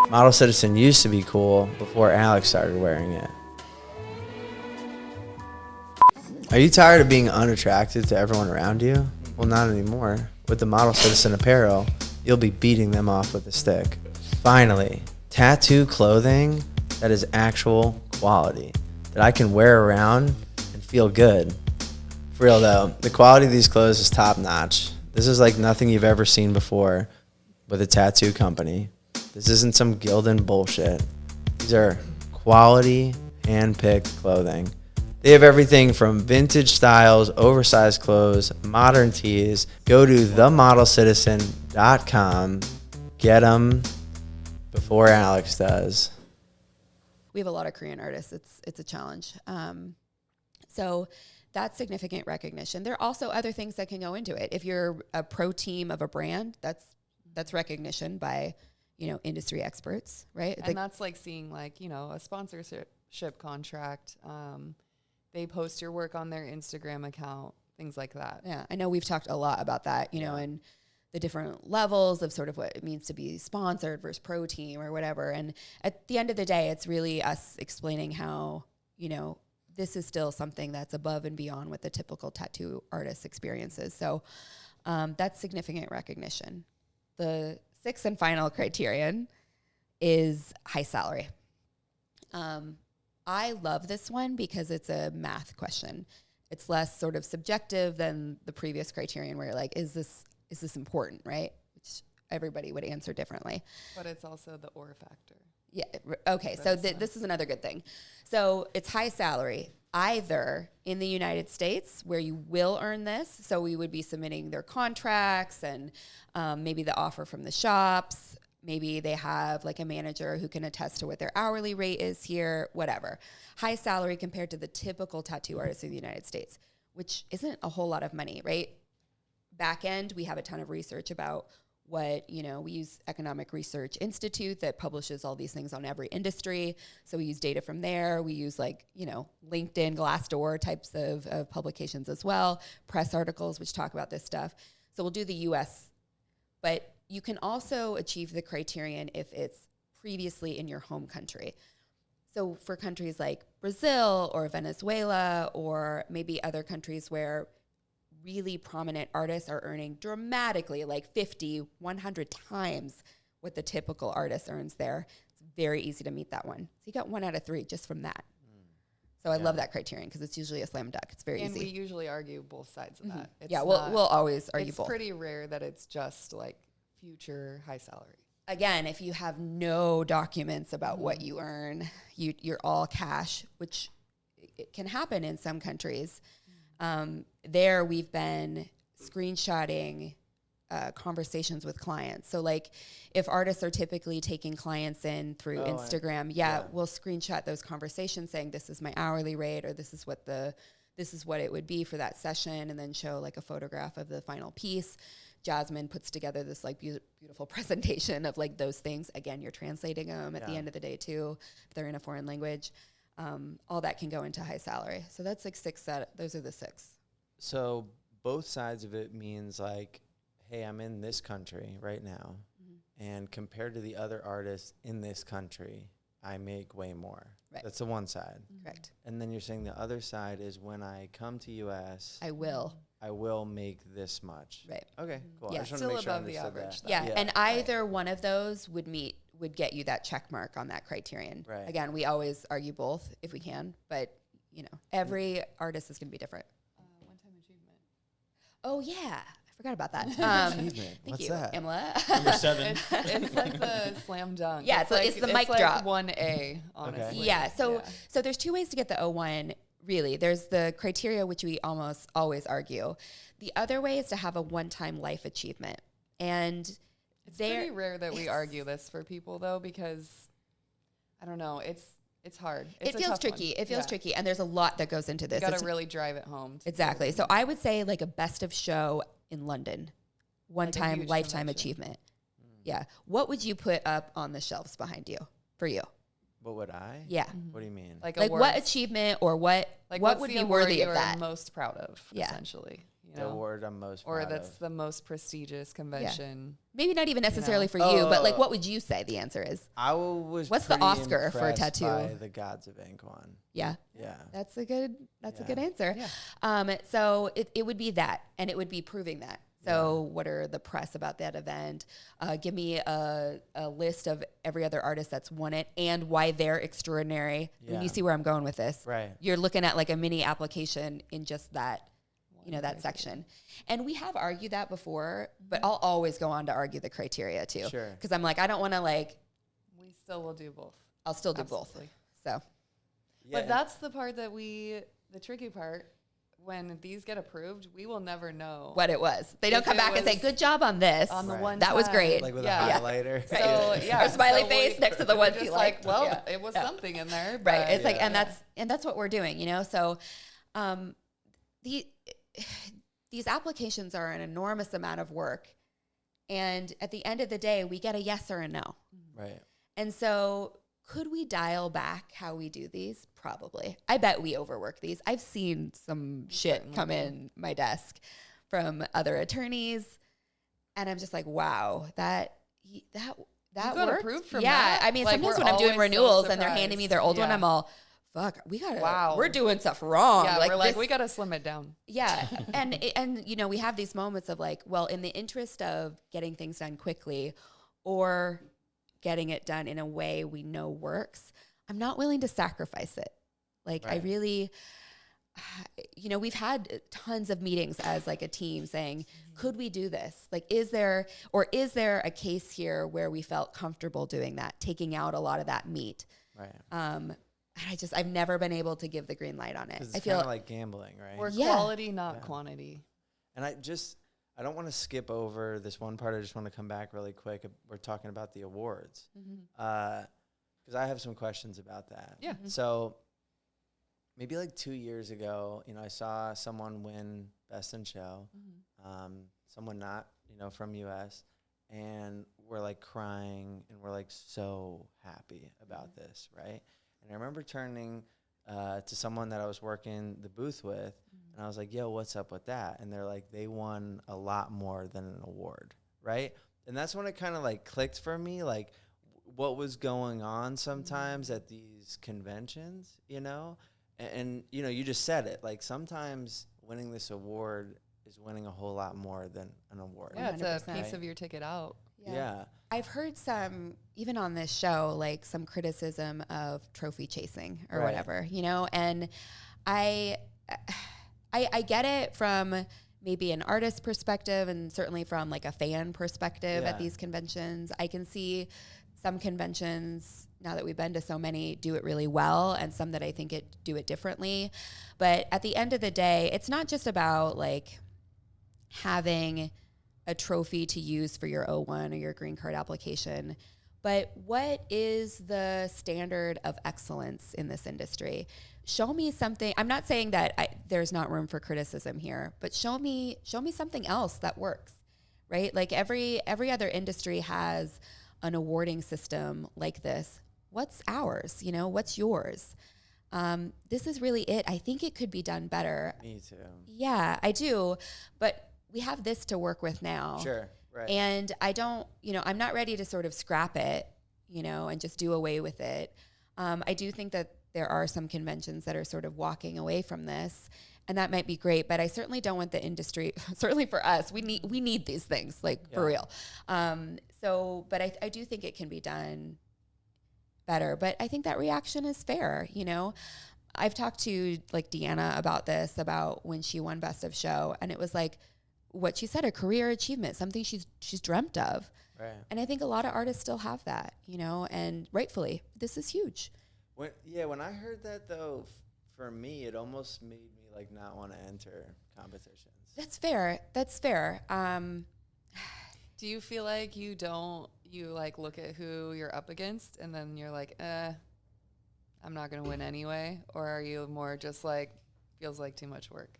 Model Citizen used to be cool before Alex started wearing it. Are you tired of being unattractive to everyone around you? Well, not anymore. With the Model Citizen apparel, you'll be beating them off with a stick. Finally, tattoo clothing that is actual quality, that I can wear around and feel good. For real though, the quality of these clothes is top notch. This is like nothing you've ever seen before with a tattoo company. This isn't some Gildan bullshit. These are quality, hand-picked clothing. They have everything from vintage styles, oversized clothes, modern tees. Go to themodelcitizen.com. Get them before Alex does. we have a lot of Korean artists. It's a challenge. So that's significant recognition. There are also other things that can go into it. If you're a pro team of a brand, that's recognition by, industry experts, right? And that's like seeing a sponsorship contract. They post your work on their Instagram account, things like that. Yeah, I know we've talked a lot about that, and the different levels of sort of what it means to be sponsored versus pro team or whatever. And at the end of the day, it's really us explaining how, this is still something that's above and beyond what the typical tattoo artist experiences. So that's significant recognition. The sixth and final criterion is high salary. I love this one because it's a math question. It's less sort of subjective than the previous criterion where you're like, is this important, right? Which everybody would answer differently. But it's also the or factor. Yeah. Okay. So this is another good thing. So it's high salary, either in the United States where you will earn this. So we would be submitting their contracts and maybe the offer from the shops. Maybe they have like a manager who can attest to what their hourly rate is here, whatever. High salary compared to the typical tattoo artist in the United States, which isn't a whole lot of money, right? Back end, we have a ton of research about what, we use Economic Research Institute that publishes all these things on every industry. So we use data from there. We use LinkedIn, Glassdoor types of publications as well, press articles which talk about this stuff. So we'll do the US, but you can also achieve the criterion if it's previously in your home country. So for countries like Brazil or Venezuela or maybe other countries where really prominent artists are earning dramatically, like 50, 100 times what the typical artist earns there, it's very easy to meet that one. So you got 1 out of 3 just from that. So I love that criterion because it's usually a slam dunk. It's very easy. And we usually argue both sides of that. It's we'll always argue both. It's pretty rare that it's just like future high salary. Again, if you have no documents about what you earn, you're all cash, which it can happen in some countries. There we've been screenshotting conversations with clients. So like if artists are typically taking clients in through Instagram, we'll screenshot those conversations saying this is my hourly rate or this is what it would be for that session, and then show like a photograph of the final piece. Jasmine puts together this like beautiful presentation of like those things. Again, you're translating them at the end of the day too, if they're in a foreign language. All that can go into high salary. So that's like those are the 6. So both sides of it means like, hey, I'm in this country right now, and compared to the other artists in this country, I make way more. Right. That's the one side. Correct. And then you're saying the other side is when I come to U.S., I will make this much. Right. Okay, cool. Yeah. I just want Still to make sure I above the understood average, that. Yeah, and either one of those would get you that check mark on that criterion. Right. Again, we always argue both if we can, but every artist is going to be different. One-time achievement. Oh yeah, I forgot about that. Achievement. Thank What's you, that? AMILLA. Number 7. It's like the slam dunk. Yeah, it's the mic drop. 1A, honestly. Yeah, so there's 2 ways to get the O1, really. There's the criteria, which we almost always argue. The other way is to have a one-time life achievement. And it's pretty rare that we argue this for people, though, because, I don't know, it's It's hard. It feels tricky. It feels tricky. And there's a lot that goes into this. You got to really drive it home. Exactly. So I would say like a best of show in London. One-time, lifetime achievement. Yeah. What would you put up on the shelves behind you for you? What would I? Yeah. What do you mean? Like what achievement or what would be worthy of that? Most proud of, essentially. The award I'm most proud of. Or that's the most prestigious convention. Yeah. Maybe not even necessarily for you, but like what would you say the answer is? What's the Oscar for a tattoo? By the Gods of Ink one. Yeah. Yeah. That's a good answer. Yeah. So it would be that, and it would be proving that. So what are the press about that event? Give me a list of every other artist that's won it and why they're extraordinary. Yeah. When you see where I'm going with this, right? You're looking at like a mini application in just that, that section. And we have argued that before, but I'll always go on to argue the criteria too. Sure. Because I'm like, I don't want to like. We still will do both. I'll still do both. So. Yeah, but that's the part that the tricky part. When these get approved, we will never know what it was. They don't come back and say, good job on this. On the one that was great. Like with a highlighter. So, or smiley face next to the ones you like. Well, it was something in there. But right. It's like, and that's what we're doing, So these applications are an enormous amount of work. And at the end of the day, we get a yes or a no. Right. And so could we dial back how we do these? Probably. I bet we overwork these. I've seen some shit come in my desk from other attorneys, and I'm just like, wow, that worked. Approved from that? I mean, like sometimes when I'm doing renewals and they're handing me their old one, I'm all, fuck, we're doing stuff wrong. Yeah, we're like, we gotta slim it down. Yeah, and we have these moments of like, well, in the interest of getting things done quickly, or getting it done in a way we know works, I'm not willing to sacrifice it. Like I really, we've had tons of meetings as like a team saying, could we do this? Like, is there a case here where we felt comfortable doing that, taking out a lot of that meat? Right. And I've never been able to give the green light on it. I feel like gambling, right? Or quality, not quantity. And I don't want to skip over this one part. I just want to come back really quick. We're talking about the awards. Because I have some questions about that. Yeah. So maybe like 2 years ago, I saw someone win Best in Show, someone not, from US, and we're like crying and we're like so happy about this, right? And I remember turning to someone that I was working the booth with, and I was like, yo, what's up with that? And they're like, they won a lot more than an award, right? And that's when it kind of like clicked for me, like what was going on sometimes at these conventions, And you just said it, like sometimes winning this award is winning a whole lot more than an award. Yeah, it's a piece of your ticket out. Yeah. I've heard some, even on this show, like some criticism of trophy chasing or whatever, and I get it from maybe an artist perspective and certainly from like a fan perspective at these conventions. I can see some conventions, now that we've been to so many, do it really well, and some that I think do it differently. But at the end of the day, it's not just about like having a trophy to use for your O1 or your green card application, but what is the standard of excellence in this industry? Show me something. I'm not saying that there's not room for criticism here, but show me something else that works, right? Like every other industry has an awarding system like this. What's ours? What's yours? This is really it. I think it could be done better. Me too. Yeah, I do. But we have this to work with now. Sure, right. And I don't, I'm not ready to sort of scrap it, and just do away with it. I do think that there are some conventions that are sort of walking away from this, and that might be great, but I certainly don't want the industry, certainly for us, we need these things, like for real. But I do think it can be done better, but I think that reaction is fair, I've talked to like Deanna about this, about when she won Best of Show, and it was like what she said, a career achievement, something she's dreamt of. Right. And I think a lot of artists still have that, and rightfully, this is huge. When I heard that though, for me, it almost made me like not want to enter competitions. That's fair. Do you feel like you like look at who you're up against and then you're like, I'm not going to win anyway? Or are you more just like, feels like too much work?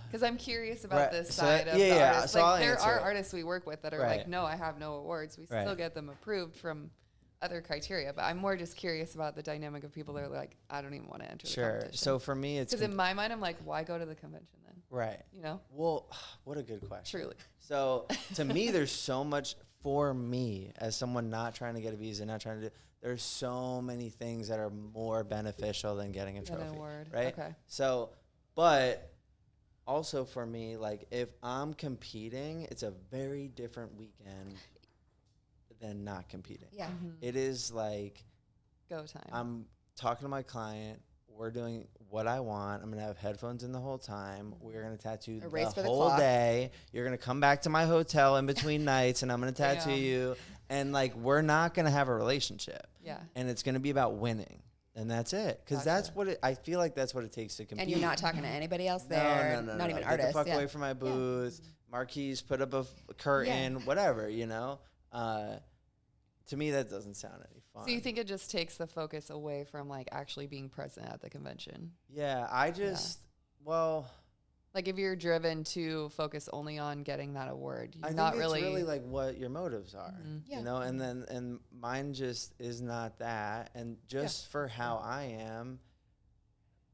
Because I'm curious about this side of the artists. So like, there are artists we work with that are like, no, I have no awards. We still get them approved from other criteria. But I'm more just curious about the dynamic of people that are like, I don't even want to enter the competition. So for me, it's... Because in my mind, I'm like, why go to the convention then? Right. You know? Well, what a good question. Truly. So to me, there's so much for me as someone not trying to get a visa, not trying to do... There's so many things that are more beneficial than getting a trophy. An award. Right? Okay. So, but... Also for me, like if I'm competing, it's a very different weekend than not competing. Yeah. It is like go time. I'm talking to my client. We're doing what I want. I'm going to have headphones in the whole time. We're going to tattoo the whole day. You're going to come back to my hotel in between nights and I'm going to tattoo you. And like, we're not going to have a relationship. Yeah. And it's going to be about winning. And that's it. Because that's what I feel like that's what it takes to compete. And you're not talking to anybody else there. No. Not even Get artists. the fuck away from my booth. Marquise, put up a curtain, whatever, you know? To me, that doesn't sound any fun. So you think it just takes the focus away from like actually being present at the convention? Yeah, I just, well... Like if you're driven to focus only on getting that award, you're I not think really... it's really like what your motives are, you know? And mine just is not that. And just for how I am,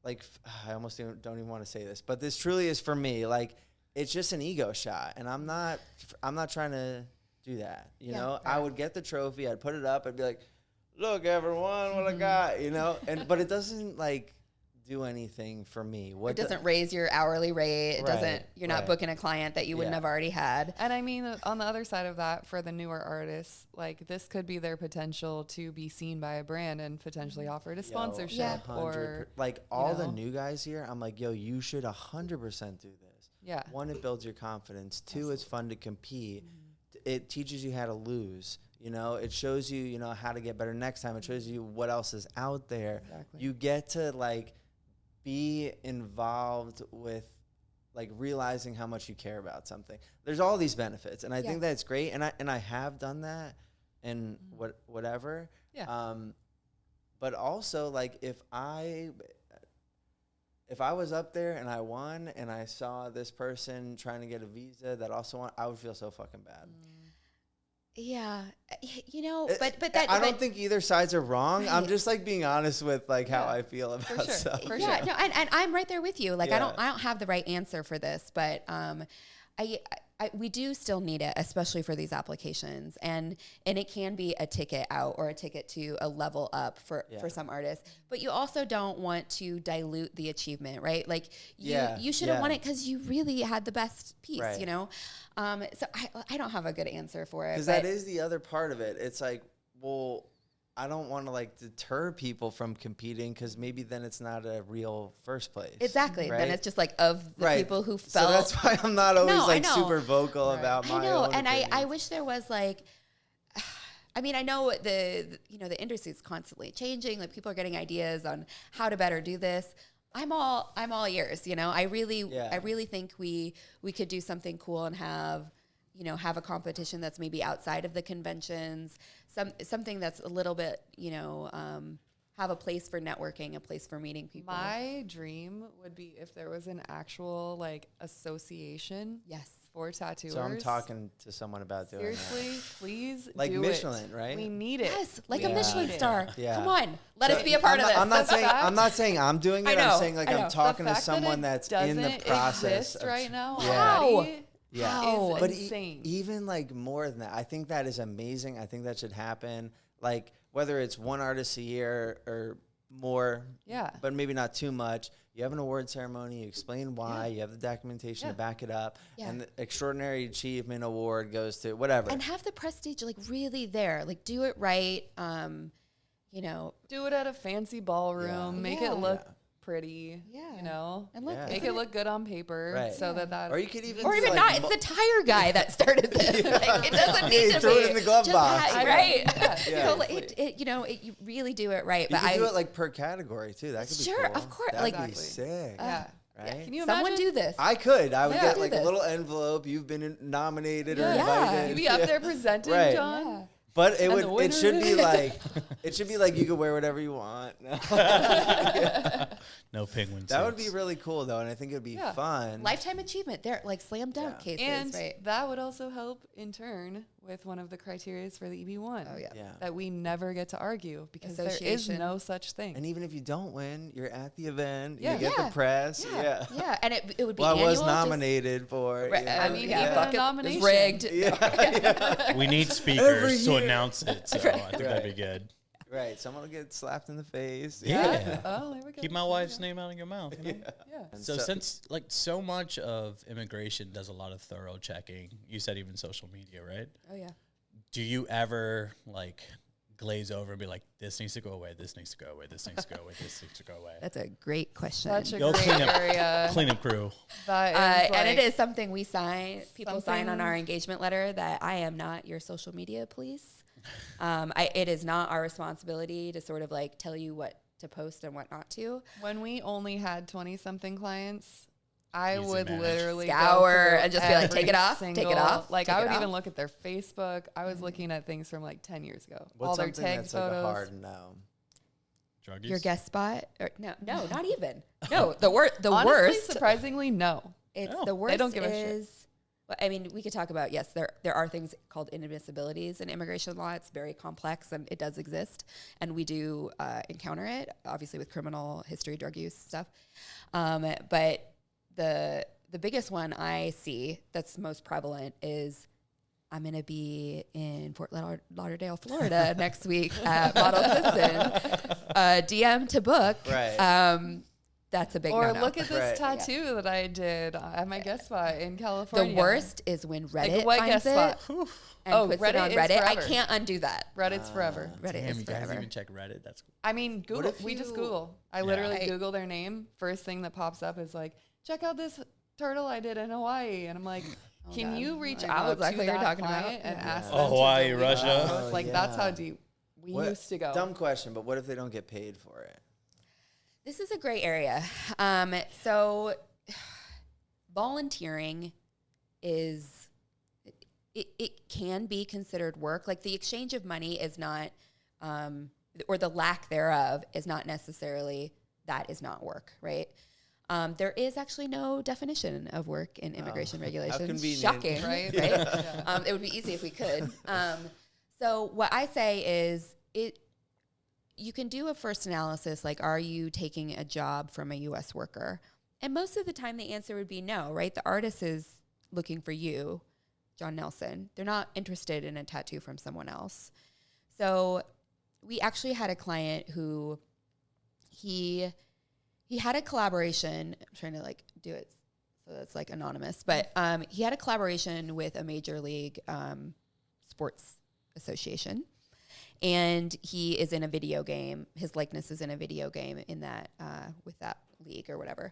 like, I almost don't even want to say this, but this truly is for me. Like, it's just an ego shot. And I'm not trying to do that, you know? I would get the trophy, I'd put it up, I'd be like, look, everyone, what I got, you know? But it doesn't, like... do anything for me. It doesn't raise your hourly rate. It doesn't. You're not booking a client that you wouldn't have already had. And I mean, on the other side of that, for the newer artists, like this could be their potential to be seen by a brand and potentially offered a sponsorship or like all the new guys here. I'm like, yo, you should 100% do this. Yeah. One, it builds your confidence. Two, it's fun to compete. It teaches you how to lose. You know, it shows you, you know, how to get better next time. It shows you what else is out there. Exactly. You get to like be involved with like realizing how much you care about something. There's all these benefits, and I think that's great. And I have done that, and whatever. Yeah. But also like if I was up there and I won, and I saw this person trying to get a visa that also won, I would feel so fucking bad. Yeah, you know, but that I don't think either sides are wrong. Right. I'm just like being honest with like how I feel about stuff. No, and I'm right there with you. Like I don't have the right answer for this, but we do still need it, especially for these applications, and it can be a ticket out or a ticket to a level up for some artists. But you also don't want to dilute the achievement, right? Like you should have won it because you really had the best piece, you know. So I don't have a good answer for it. Because that is the other part of it. It's like, well, I don't want to like deter people from competing because maybe then it's not a real first place. Exactly. Right? Then it's just like of the people who felt. So that's why I'm not always super vocal about my own and opinions. I wish there was like, I mean, I know the industry is constantly changing. Like people are getting ideas on how to better do this. I'm all ears, you know. I really think we could do something cool and have a competition that's maybe outside of the conventions, something that's a little bit, have a place for networking, a place for meeting people. My dream would be if there was an actual like association. Yes. For tattooers. So I'm talking to someone about doing Seriously, please like do Michelin, it. right? We need it. Yes, like a Michelin star. Yeah. Come on, let us be a part of this. I'm not saying I'm doing it. I'm saying like I'm talking to someone that's in the process of right now. How? Yeah, is but insane. Even like more than that, I think that is amazing. I think that should happen. Like whether it's one artist a year or more, but maybe not too much. You have an award ceremony, you explain why, you have the documentation to back it up, and the Extraordinary Achievement Award goes to whatever. And have the prestige like really there. Like do it right. Do it at a fancy ballroom, make it look pretty, and make it look good on paper, so that or you could even, or even not. It's the tire guy that started this. Like, it doesn't need to throw be it in the glove box, right? So you really do it right. But I do it like per category too. That could be sure, cool. of course, that'd be sick. Right? Can you Someone imagine? do this? I could. I would get like a little envelope. You've been nominated or invited. You'd be up there presenting, John. But it And the it should be winner- like you can wear whatever you want. No penguin That would suits. be really cool though, and I think it'd be Yeah. fun. Lifetime achievement. They're like slam dunk cases, And right? that would also help in turn with one of the criteria for the EB1. Oh, yeah. Yeah. That we never get to argue because there is Association. no such thing. And even if you don't win, you're at the event. Yeah. You get Yeah. the press. Yeah. Yeah, and it would be Well, I annual. was just- nominated for it. Right, you know? I mean, yeah, even fuck a it, it's nomination. rigged. Yeah. We need Every speakers to year. announce it, so I think that'd be good. Right. Someone will get slapped in the face. Yeah. Oh, there we go. Keep my wife's name out of your mouth. You know? Yeah. And So since like so much of immigration does a lot of thorough checking, you said even social media, right? Oh yeah. Do you ever like glaze over and be like, this needs to go away, this needs to go away, this needs to go away, this needs to go away? That's a great question. Such a Yo, great area. Cleanup crew. That is And it like- is something we sign. People sign on something- our engagement letter that I am not your social media police. It is not our responsibility to sort of like tell you what to post and what not to. When we only had 20-something clients, I Easy would manage. literally go Scour through and just be like, take it every off, take it single- off, Like take I it would even off. look at their Facebook. I was looking at things from like 10 years ago. What's all their something tag that's like a photos. hard no? Druggies? Your guest spot? Or, no, not even. No, the Honestly, worst. surprisingly, no. It's Oh. the worst. don't give a shit. is, well, I mean, we could talk about, yes, there are things called inadmissibilities in immigration law. It's very complex and it does exist. And we do encounter it, obviously with criminal history, drug use stuff. But the biggest one I see that's most prevalent is I'm going to be in Fort Lauderdale, Florida next week at Model Citizen. DM to book. Right. That's a big Or no-no. look at this Right. tattoo that I did at my guest spot in California. The worst is when Like Reddit a white finds guest it spot. and Oh, puts Reddit it on is Reddit. I forever. can't undo that. Reddit's forever. Reddit Damn, is you guys forever. even check Reddit? That's cool. I mean, Google. if We just you- Google. I Yeah. literally I- Google their name. First thing that pops up is like, check out this turtle I did in Hawaii, and I'm like, can God. you reach I know out exactly to what you're that talking about. client and Yeah. ask Oh, them Hawaii, to delete Russia. that post? Oh, Like that's how yeah. deep we What- used to go. Dumb question, but what if they don't get paid for it? This is a gray area. So volunteering is, it can be considered work. Like the exchange of money is not, or the lack thereof is not necessarily, that is not work, right? There is actually no definition of work in immigration regulations. convenient. Shocking, Right? right? Yeah. It would be easy if we could. So what I say is you can do a first analysis, like, are you taking a job from a U.S. worker? And most of the time the answer would be no, right? The artist is looking for you, John Nelson. They're not interested in a tattoo from someone else. So we actually had a client who he had a collaboration. I'm trying to like do it so that's like anonymous, but he had a collaboration with a major league sports association. And he is in a video game. His likeness is in a video game in that with that league or whatever.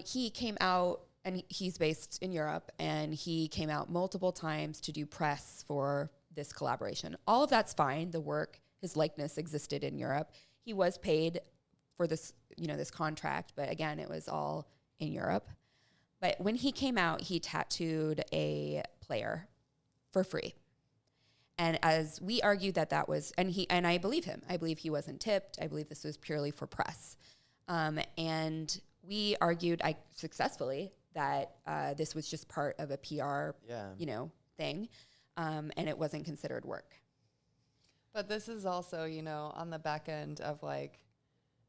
He came out, and he's based in Europe, and he came out multiple times to do press for this collaboration. All of that's fine. The work, his likeness existed in Europe. He was paid for this, this contract, but again, it was all in Europe. But when he came out, he tattooed a player for free. And as we argued that was, and I believe him. I believe he wasn't tipped. I believe this was purely for press. And we argued, successfully, that this was just part of a PR, thing, and it wasn't considered work. But this is also, on the back end of like,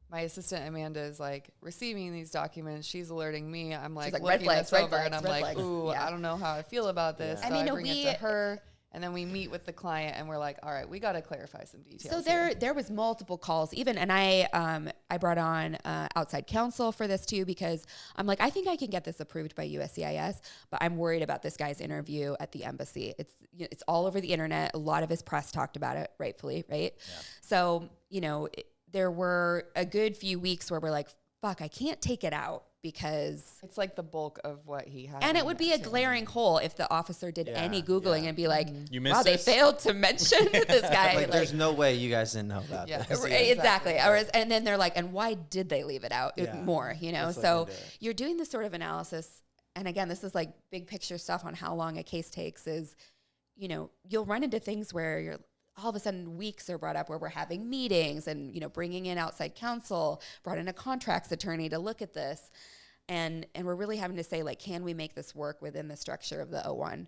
my assistant Amanda is like receiving these documents. She's alerting me. I'm like, like, looking red this flags, red over, and flags, I'm red like, flags. ooh, Yeah. I don't know how I feel about this. Yeah. So I I mean, bring it to her, and then we meet with the client, and we're like, all right, we got to clarify some details. So here. there was multiple calls, even, and I brought on outside counsel for this too, because I'm like, I think I can get this approved by USCIS, but I'm worried about this guy's interview at the embassy. It's all over the internet. A lot of his press talked about it, rightfully, right? Yeah. So there were a good few weeks where we're like, fuck, I can't take it out because it's like the bulk of what he had. and in it would that be a too. glaring hole if the officer did any Googling and be like, You wow, missed they this? failed to mention this guy. Like, there's no way you guys didn't know about Yeah. this. Right, Yeah, exactly. exactly. And then they're like, and why did they leave it out Yeah. more, Let's look So into it. you're doing this sort of analysis. And again, this is like big picture stuff on how long a case takes is, you'll run into things where all of a sudden weeks are brought up where we're having meetings and, you know, bringing in outside counsel, brought in a contracts attorney to look at this. And we're really having to say, like, can we make this work within the structure of the O1?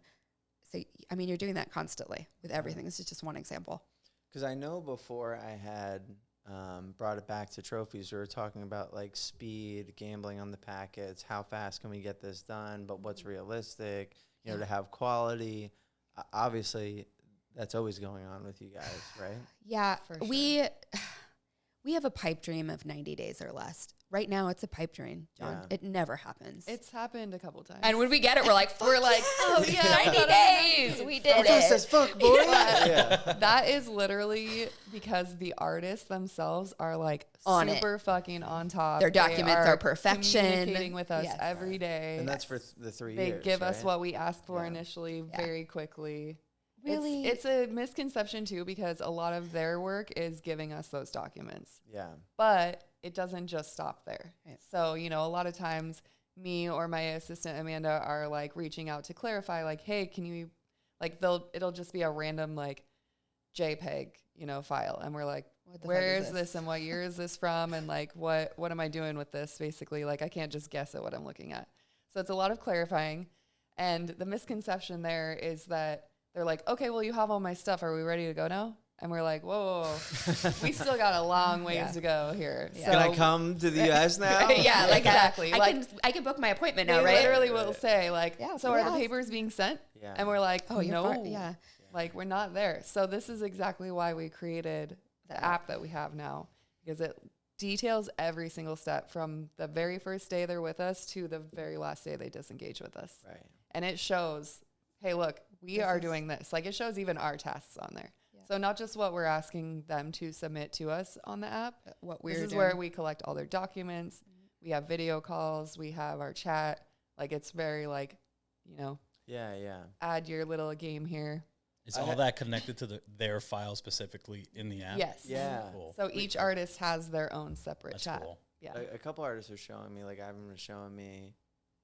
So, I mean, you're doing that constantly with everything. This is just one example. Because I know before I had brought it back to trophies, we were talking about like speed, gambling on the packets, how fast can we get this done, but what's realistic, you know, to have quality. Obviously, that's always going on with you guys, right? Yeah, For sure. we have a pipe dream of 90 days or less. Right now, it's a pipe dream, John. Yeah. It never happens. It's happened a couple times. And when we get it, we're like, oh yeah, 90 days, we did Fast it. as fuck, boy. Yeah. That is literally because the artists themselves are like On super fucking on top. Their They documents are perfection. Communicating with us Yes. every day. And that's for the 3 They years. give us right? what we asked for Yeah. initially Yeah. very quickly. Really? It's a misconception too, because a lot of their work is giving us those documents. Yeah. But it doesn't just stop there. Right. So, you know, a lot of times me or my assistant Amanda are like reaching out to clarify, like, hey, can you, like, it'll just be a random like JPEG, you know, file. And we're like, What the where fuck is is this and what year is this from? And like, what am I doing with this? Basically, like, I can't just guess at what I'm looking at. So it's a lot of clarifying. And the misconception there is that they're like, okay, well, you have all my stuff. Are we ready to go now? And we're like, whoa, we still got a long ways Yeah. to go here. Yeah. So Can I come to the U.S. now? Yeah, like Exactly. I can book my appointment They now, right? literally will say, like, Yeah, so are the yes. papers being sent? Yeah. And we're like, Oh, you're no, far, yeah. like, we're not there. So this is exactly why we created the app that we have now, because it details every single step from the very first day they're with us to the very last day they disengage with us. Right. And it shows, hey, look, we This are is- doing this. Like, it shows even our tasks on there. Yeah. So not just what we're asking them to submit to us on the app. What This we're is doing. where we collect all their documents. We have video calls. We have our chat. Like, it's very like, you know, Yeah, yeah. add your little game here. Is I all ha- that connected to their file specifically in the app? Yes. Yeah. Cool. So each artist has their own separate That's chat. cool. Yeah. A couple artists are showing me, like, Ivan was showing me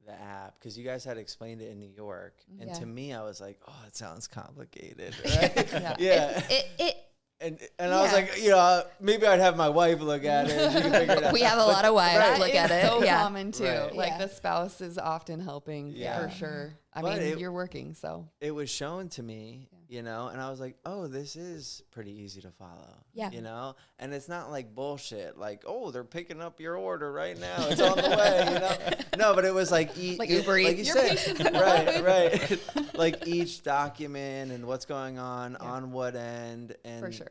the app because you guys had explained it in New York. And Yeah. to me, I was like, oh, it sounds complicated. Right? Yeah. Yeah. It And I was Yeah. like, you know, maybe I'd have my wife look at it. And she can figure it out. we have a lot of wives That look is at it. so yeah. common too. Right. Like Yeah. the spouse is often helping Yeah. for sure. I But mean, it- you're working, so It was shown to me, you know, and I was like, oh, this is pretty easy to follow. Yeah. You know, and it's not like bullshit. Like, oh, they're picking up your order right now. It's on the way, you know? No, but it was like, Like Uber like Eats. you Your said, right. Like each document and what's going on what end. And for sure.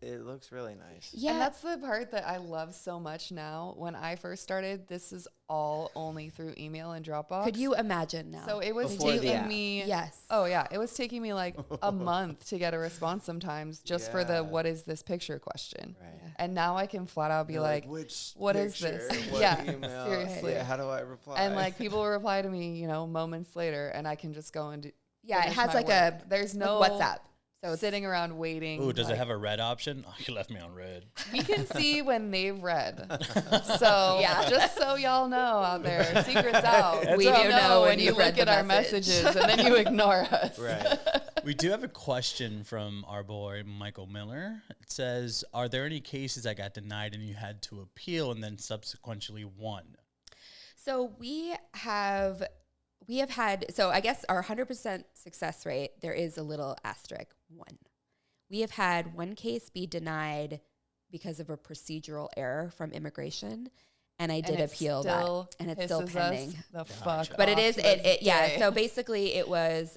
it looks really nice. Yeah. And that's the part that I love so much now. When I first started, this is all only through email and Dropbox. Could you imagine now? So it was Before the taking app. me. Yes. Oh yeah, it was taking me like a month to get a response sometimes, just for Yeah. the "what is this picture" question. Right. And now I can flat out be You're like, which what is picture, this? what Yeah, email, seriously. yeah, how do I reply? and like people will reply to me, you know, moments later, and I can just go and do. Yeah, it finish has my like work. a There's no WhatsApp. So it's sitting around waiting. Ooh, does it like- have a red option? Oh, you left me on red. We can see when they've read. So Yeah. just so y'all know out there, secrets out. We You'll do know when when you you've read look the at our message. messages and then you ignore us. right. We do have a question from our boy Michael Miller. It says, "Are there any cases that got denied and you had to appeal and then subsequently won?" So we have had, so I guess our 100% success rate, there is a little asterisk 1. We have had one case be denied because of a procedural error from immigration, and I did it appeal still that, and it's still pisses us pending. The Gotcha. fuck But it off is, to this yeah. day. So basically it was,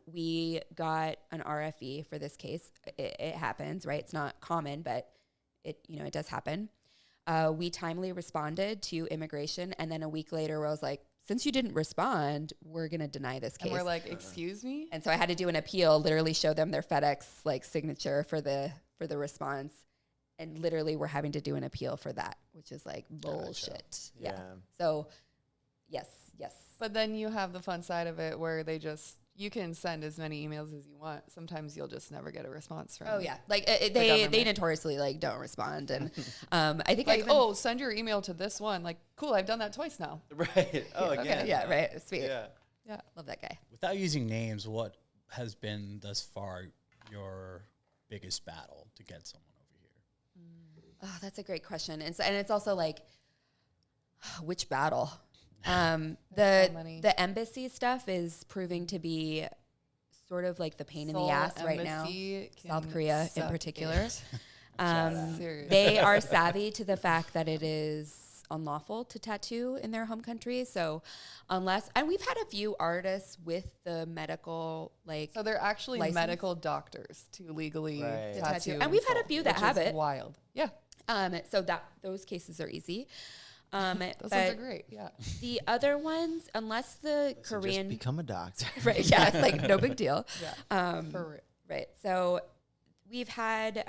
we got an RFE for this case. It happens, right? It's not common, but it does happen. We timely responded to immigration, and then a week later I was like, since you didn't respond, we're going to deny this case. And we're like, excuse me? And so I had to do an appeal, literally show them their FedEx like signature for the response. And literally we're having to do an appeal for that, which is like bullshit. Yeah. Yeah. So yes. But then you have the fun side of it where you can send as many emails as you want. Sometimes you'll just never get a response from Oh them. yeah. Like they government. notoriously like don't respond. And I think Like, oh, send your email to this one. Like, cool, I've done that twice now. Right. Oh, okay, again. yeah, right. Sweet. Yeah. Love that guy. Without using names, what has been thus far your biggest battle to get someone over here? Oh, that's a great question. And it's also like, which battle? The embassy stuff is proving to be sort of like the pain in the ass right now. South Korea in particular. They are savvy to the fact that it is unlawful to tattoo in their home country. So and we've had a few artists with the medical, so they're actually license. Medical doctors to legally tattoo. And we've had a few that have it. Wild. Yeah. So those cases are easy. Those ones are great. Yeah. The other ones, unless the Korean, just become a doctor. Right. Yeah. It's like no big deal. Yeah. For real. Right. So we've had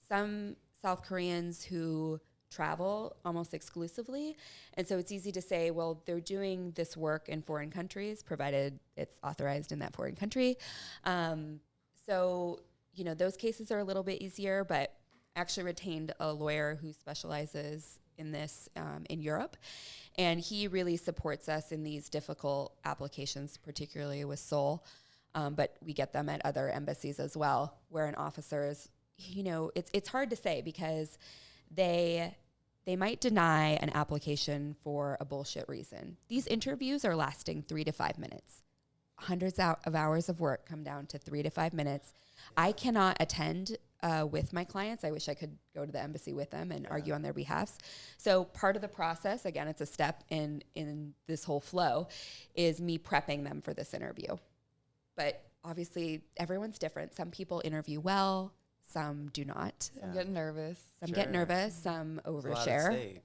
some South Koreans who travel almost exclusively. And so it's easy to say, well, they're doing this work in foreign countries, provided it's authorized in that foreign country. So, those cases are a little bit easier, but actually retained a lawyer who specializes in this in Europe. And he really supports us in these difficult applications, particularly with Seoul. But we get them at other embassies as well, where an officer is, it's hard to say because they might deny an application for a bullshit reason. These interviews are lasting 3 to 5 minutes. Hundreds of hours of work come down to 3 to 5 minutes. I cannot attend with my clients. I wish I could go to the embassy with them and argue on their behalfs. So part of the process, again, it's a step in this whole flow, is me prepping them for this interview. But obviously, everyone's different. Some people interview well. Some do not. Some get nervous. Some get nervous. Some overshare.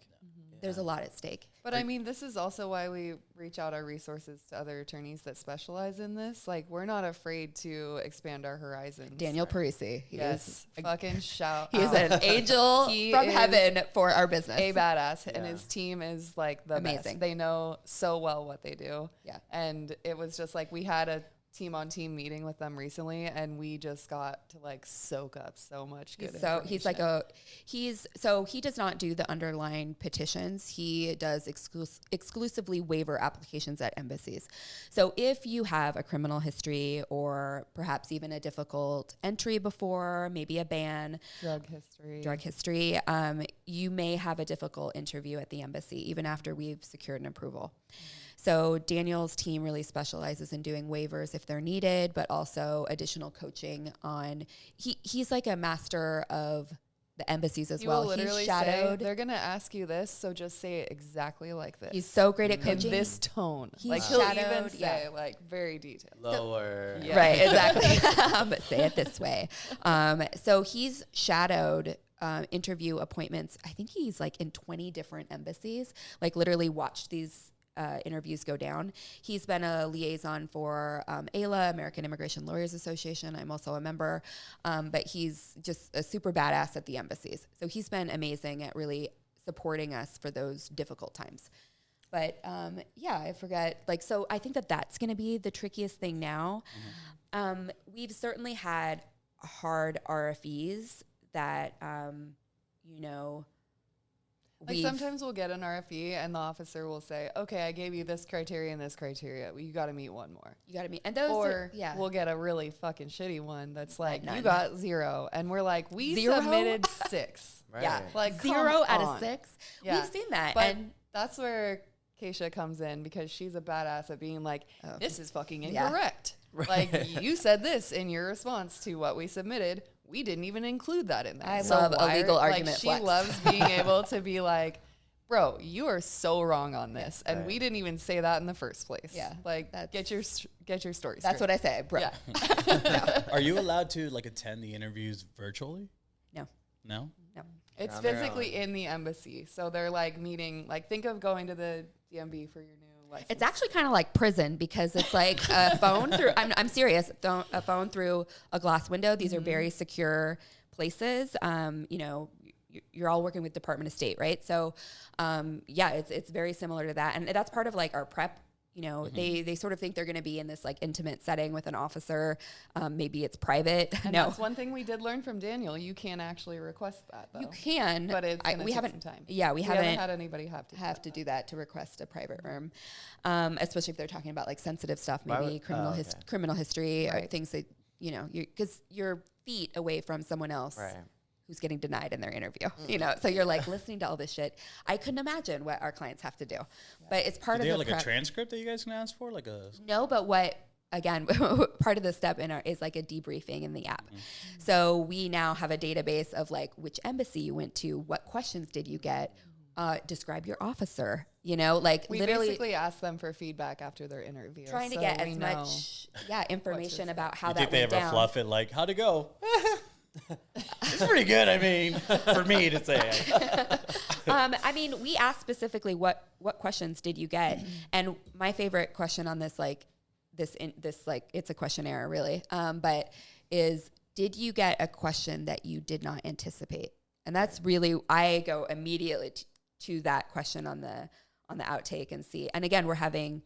There's a lot at stake. But I mean, this is also why we reach out our resources to other attorneys that specialize in this. Like, we're not afraid to expand our horizons. Daniel Parisi. He is fucking shout He is an angel from heaven for our business. A badass. And his team is like the amazing. Best. They know so well what they do. Yeah. And it was just like, we had a team-on-team meeting with them recently, and we just got to soak up so much good information. He does not do the underlying petitions. He does exclusively waiver applications at embassies. So if you have a criminal history or perhaps even a difficult entry before, maybe a ban, drug history, you may have a difficult interview at the embassy even after we've secured an approval. So Daniel's team really specializes in doing waivers if they're needed, but also additional coaching on, he's like a master of the embassies as well. He's shadowed. They're going to ask you this, so just say it exactly like this. He's so great at coaching. In this tone. He's he'll shadowed, even say very detailed. Lower. Right, exactly. But say it this way. So he's shadowed interview appointments. I think he's in 20 different embassies, literally watched these interviews go down. He's been a liaison for ALLA, American Immigration Lawyers Association. I'm also a member, but he's just a super badass at the embassies. So he's been amazing at really supporting us for those difficult times. But I forget. So I think that's going to be the trickiest thing now. Mm-hmm. We've certainly had hard RFEs that, sometimes we'll get an RFE and the officer will say, okay, I gave you this criteria and this criteria. Well, you got to meet one more. And those or we'll get a really fucking shitty one that's none. You got 0. And we're like, we 0? Submitted 6. Right. Yeah. 0 out of 6. Yeah. We've seen that. But that's where Keisha comes in, because she's a badass at being like, this is fucking incorrect. Yeah. Right. You said this in your response to what we submitted. We didn't even include that in there. I love a legal argument flex. She loves being able to be like, bro, you are so wrong on this. Yeah, and we didn't even say that in the first place. Yeah. Get your story straight. That's what I say, bro. Yeah. No. Are you allowed to attend the interviews virtually? No. No? No. It's physically in the embassy. So they're meeting, think of going to the DMV for your new license. It's actually kind of like prison, because it's a phone through, I'm serious, a phone through a glass window. These are very secure places. You're all working with Department of State, right? So, it's very similar to that. And that's part of our prep. They sort of think they're going to be in this intimate setting with an officer. Maybe it's private. And that's one thing we did learn from Daniel. You can't actually request that, though. You can, but we haven't some time. Yeah, we haven't had anybody have to do that to request a private room, especially if they're talking about sensitive stuff, maybe criminal history, or things that because you're feet away from someone else Right. who's getting denied in their interview, you know? So you're like listening to all this shit. I couldn't imagine what our clients have to do, but it's part Do of they the have like a transcript that you guys can ask for? Like a No, but what, again, part of the step in our is like a debriefing in the app. So we now have a database of like which embassy you went to, what questions did you get, describe your officer, you know, like We literally basically ask them for feedback after their interview. trying to so get we as know. much information about how you that think they went ever down. fluff it like, how'd it go? It's pretty good. I mean, for me to say. I mean, we asked specifically what questions did you get, and my favorite question on this it's a questionnaire really, but is did you get a question that you did not anticipate? And that's really I go immediately to that question on the outtake and see. And again, we're having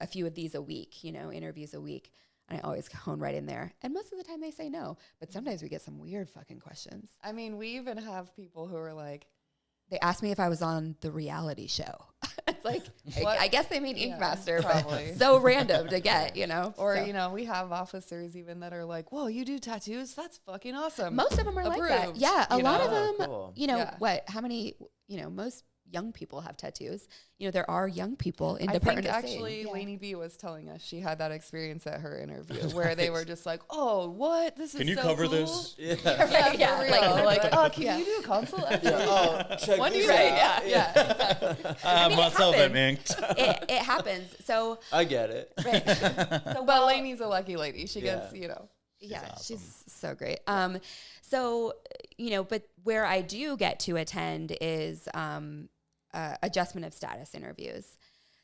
a few of these a week, you know, interviews a week. And I always hone right in there. And most of the time they say no, but sometimes we get some weird fucking questions. I mean, we even have people who are like, They asked me if I was on the reality show. It's like, What? I guess they mean Ink Yeah, Master, probably. but so random to get, you know? or, So you know, we have officers even that are like, whoa, you do tattoos? That's fucking awesome. most of them are like that. Approved, Yeah, a you lot know? of them, Oh, cool. you know, Yeah. how many, you know, most young people have tattoos. You know, there are young people in I Department think of State. actually Yeah. Lainey B was telling us she had that experience at her interview where they were just like, oh, what? This is Can you so cover cool. this? Yeah. Yeah, Yeah, for like- real. Like, oh, can Yeah. you do a consult? Oh, check When do this you out. right? Yeah. I mean, it Myself happens. inked. It happens. So, I get it. right. So But Lainey's a lucky lady. She Yeah. gets, you know. Yeah, awesome. she's so great. So, you know, but where I do get to attend is adjustment of status interviews.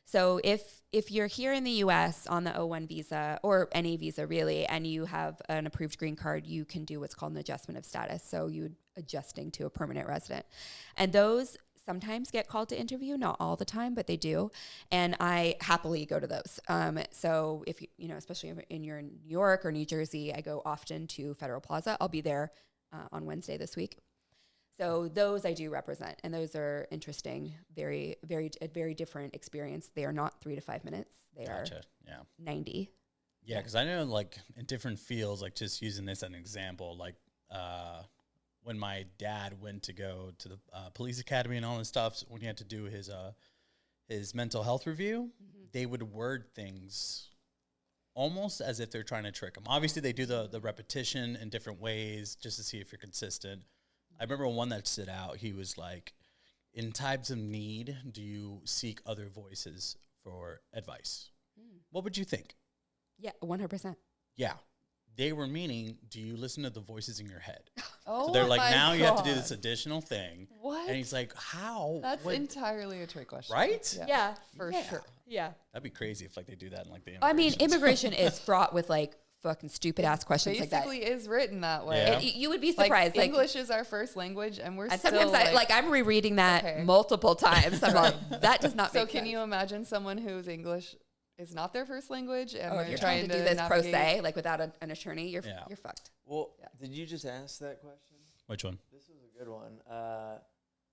So if you're here in the U.S. on the O1 visa or any visa really, and you have an approved green card, you can do what's called an adjustment of status. So you adjusting to a permanent resident, and those sometimes get called to interview, not all the time, but they do. And I happily go to those. So if you know, especially in you're in New York or New Jersey, I go often to Federal Plaza. I'll be there on Wednesday this week. So those I do represent, and those are interesting, very, very, a very different experience. They are not 3 to 5 minutes. They Gotcha. are Yeah. 90. Yeah, because I know, like, in different fields, like, just using this as an example, like, when my dad went to go to the police academy and all this stuff, so when he had to do his mental health review, they would word things almost as if they're trying to trick him. Obviously, they do the repetition in different ways just to see if you're consistent. I remember one that stood out. He was like, in times of need, do you seek other voices for advice? What would you think? Yeah, 100%. Yeah. They were meaning, do you listen to the voices in your head? Oh, So they're like, my now you have to do God. this additional thing. What? And he's like, how? That's What- entirely a trick question. Right? Yeah. For Yeah. sure. Yeah. That'd be crazy if like they do that in like the I mean, immigrations. immigration is fraught with like fucking stupid ass questions like that. Basically is written that way. Yeah. You would be Like, surprised. Like, English is our first language, and we're and still sometimes I'm rereading that Okay. multiple times. I'm like, that does not So make can sense. you imagine someone whose English is not their first language, and Oh, if they're you're trying to do this pro navigate- se, like without an attorney, you're Yeah. you're fucked. Well, Yeah. did you just ask that question? Which one? This was a good one.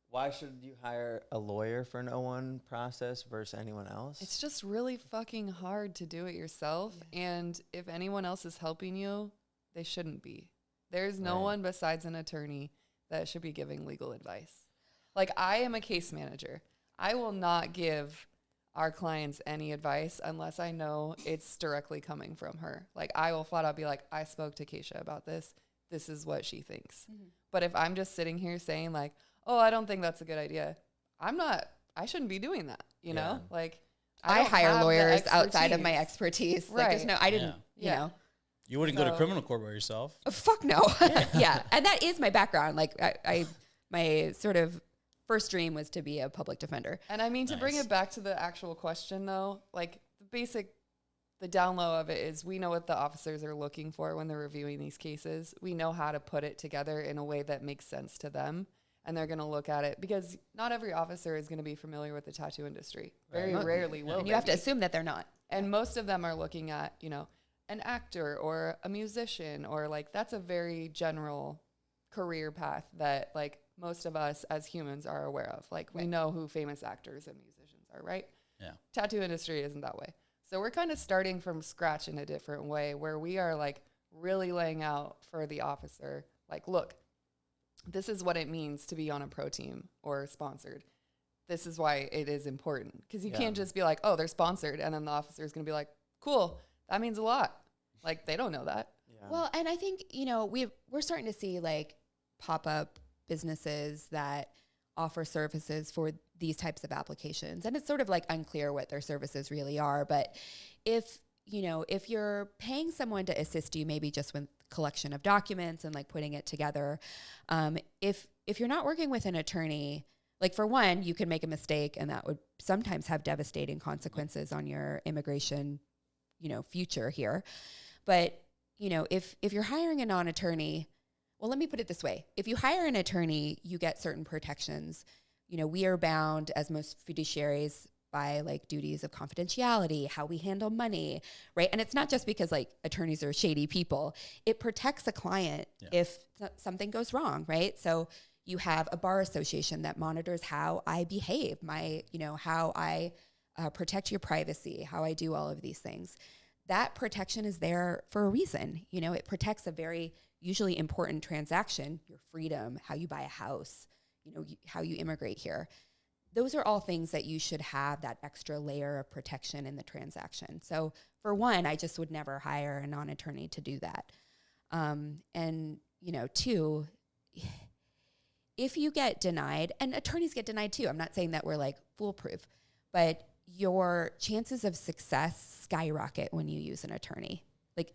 Why should you hire a lawyer for an O1 process versus anyone else? It's just really fucking hard to do it yourself, and if anyone else is helping you, they shouldn't be. There's no Right. one besides an attorney that should be giving legal advice. Like, I am a case manager. I will not give our clients any advice unless I know it's directly coming from her. Like, I will flat out be like, I spoke to Keisha about this. This is what she thinks. But if I'm just sitting here saying like, oh, I don't think that's a good idea, I shouldn't be doing that, you know? Like, I don't hire have the lawyers outside of my expertise. expertise. Like, there's Right. no, I didn't, Yeah. you know. You wouldn't go to So- criminal court by yourself. Fuck no. Yeah. And that is my background. Like my sort of first dream was to be a public defender. And I mean, to bring Nice. it back to the actual question though, like the down low of it is we know what the officers are looking for when they're reviewing these cases. We know how to put it together in a way that makes sense to them. And they're going to look at it because not every officer is going to be familiar with the tattoo industry. Very Right. rarely will. And you they have to be. assume that they're not. And most of them are looking at, you know, an actor or a musician, or like that's a very general career path that like most of us as humans are aware of. Like we know who famous actors and musicians are, right? Yeah. Tattoo industry isn't that way. So we're kind of starting from scratch in a different way where we are like really laying out for the officer, like, look, this is what it means to be on a pro team or sponsored. This is why it is important. Because you can't just be like, oh, they're sponsored. And then the officer is going to be like, cool, that means a lot. Like, they don't know that. Yeah. Well, and I think, you know, we're starting to see like pop-up businesses that offer services for these types of applications. And it's sort of like unclear what their services really are. But if you're paying someone to assist you, maybe just with collection of documents and like putting it together, if you're not working with an attorney, like for one, you can make a mistake and that would sometimes have devastating consequences on your immigration, future here. But, if you're hiring a non-attorney, well, let me put it this way. If you hire an attorney, you get certain protections. We are bound as most fiduciaries by like duties of confidentiality, how we handle money, right? And it's not just because like attorneys are shady people. It protects a client if something goes wrong, right? So you have a bar association that monitors how I behave, how I protect your privacy, how I do all of these things. That protection is there for a reason. It protects a very usually important transaction, your freedom, how you buy a house, how you immigrate here. Those are all things that you should have that extra layer of protection in the transaction. So for one, I just would never hire a non-attorney to do that. And two, if you get denied, and attorneys get denied too, I'm not saying that we're like foolproof, but your chances of success skyrocket when you use an attorney.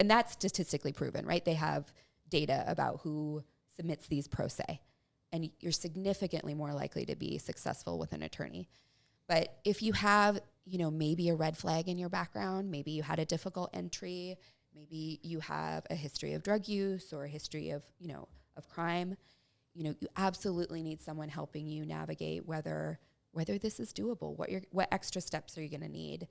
And that's statistically proven, right? They have data about who submits these pro se, and you're significantly more likely to be successful with an attorney. But if you have, maybe a red flag in your background, maybe you had a difficult entry, maybe you have a history of drug use or a history of, of crime, you absolutely need someone helping you navigate whether this is doable, what extra steps are you going to need,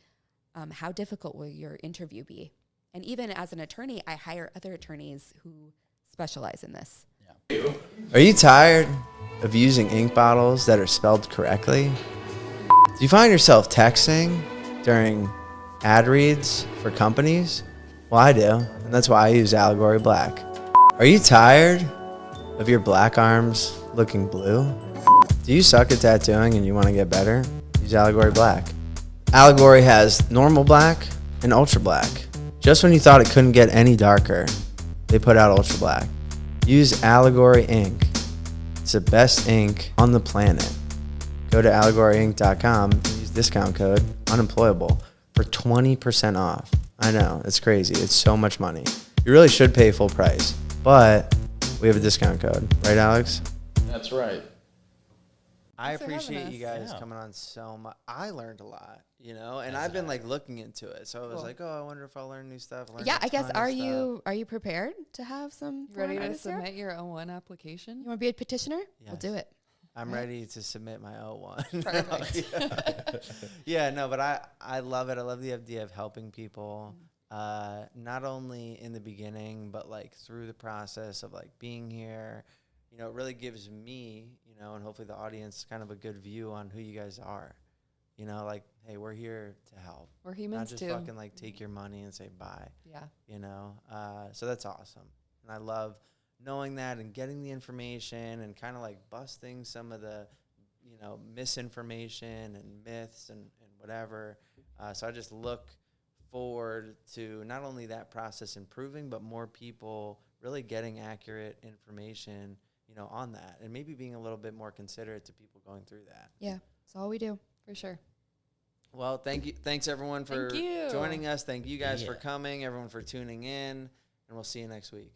how difficult will your interview be. And even as an attorney, I hire other attorneys who specialize in this. Yeah. Are you tired of using ink bottles that are spelled correctly? Do you find yourself texting during ad reads for companies? Well, I do, and that's why I use Allegory Black. Are you tired of your black arms looking blue? Do you suck at tattooing and you want to get better? Use Allegory Black. Allegory has normal black and ultra black. Just when you thought it couldn't get any darker, they put out ultra black. Use Allegory ink. It's the best ink on the planet. Go to allegoryink.com and use discount code Unemployable for 20% off. I know, it's crazy. It's so much money. You really should pay full price, but we have a discount code. Right, Alex? That's right. I appreciate you guys coming on so much. I learned a lot, and I've been like looking into it. So I was like, I wonder if I'll learn new stuff. I guess, are you prepared to have some ready to submit your O1 application? You want to be a petitioner? Yes. We'll do it. I'm ready to submit my O1. Perfect. But I love it. I love the idea of helping people, not only in the beginning, but like through the process of like being here. It really gives me, and hopefully the audience kind of a good view on who you guys are. Hey, we're here to help. We're humans too. Not just fucking like take your money and say bye. Yeah. So that's awesome. And I love knowing that and getting the information and kind of like busting some of the, misinformation and myths and whatever. So I just look forward to not only that process improving, but more people really getting accurate information on that, and maybe being a little bit more considerate to people going through that. Yeah, that's all we do. For sure. Well, thank you. Thanks everyone for joining us. Thank you guys for coming, everyone for tuning in, and we'll see you next week.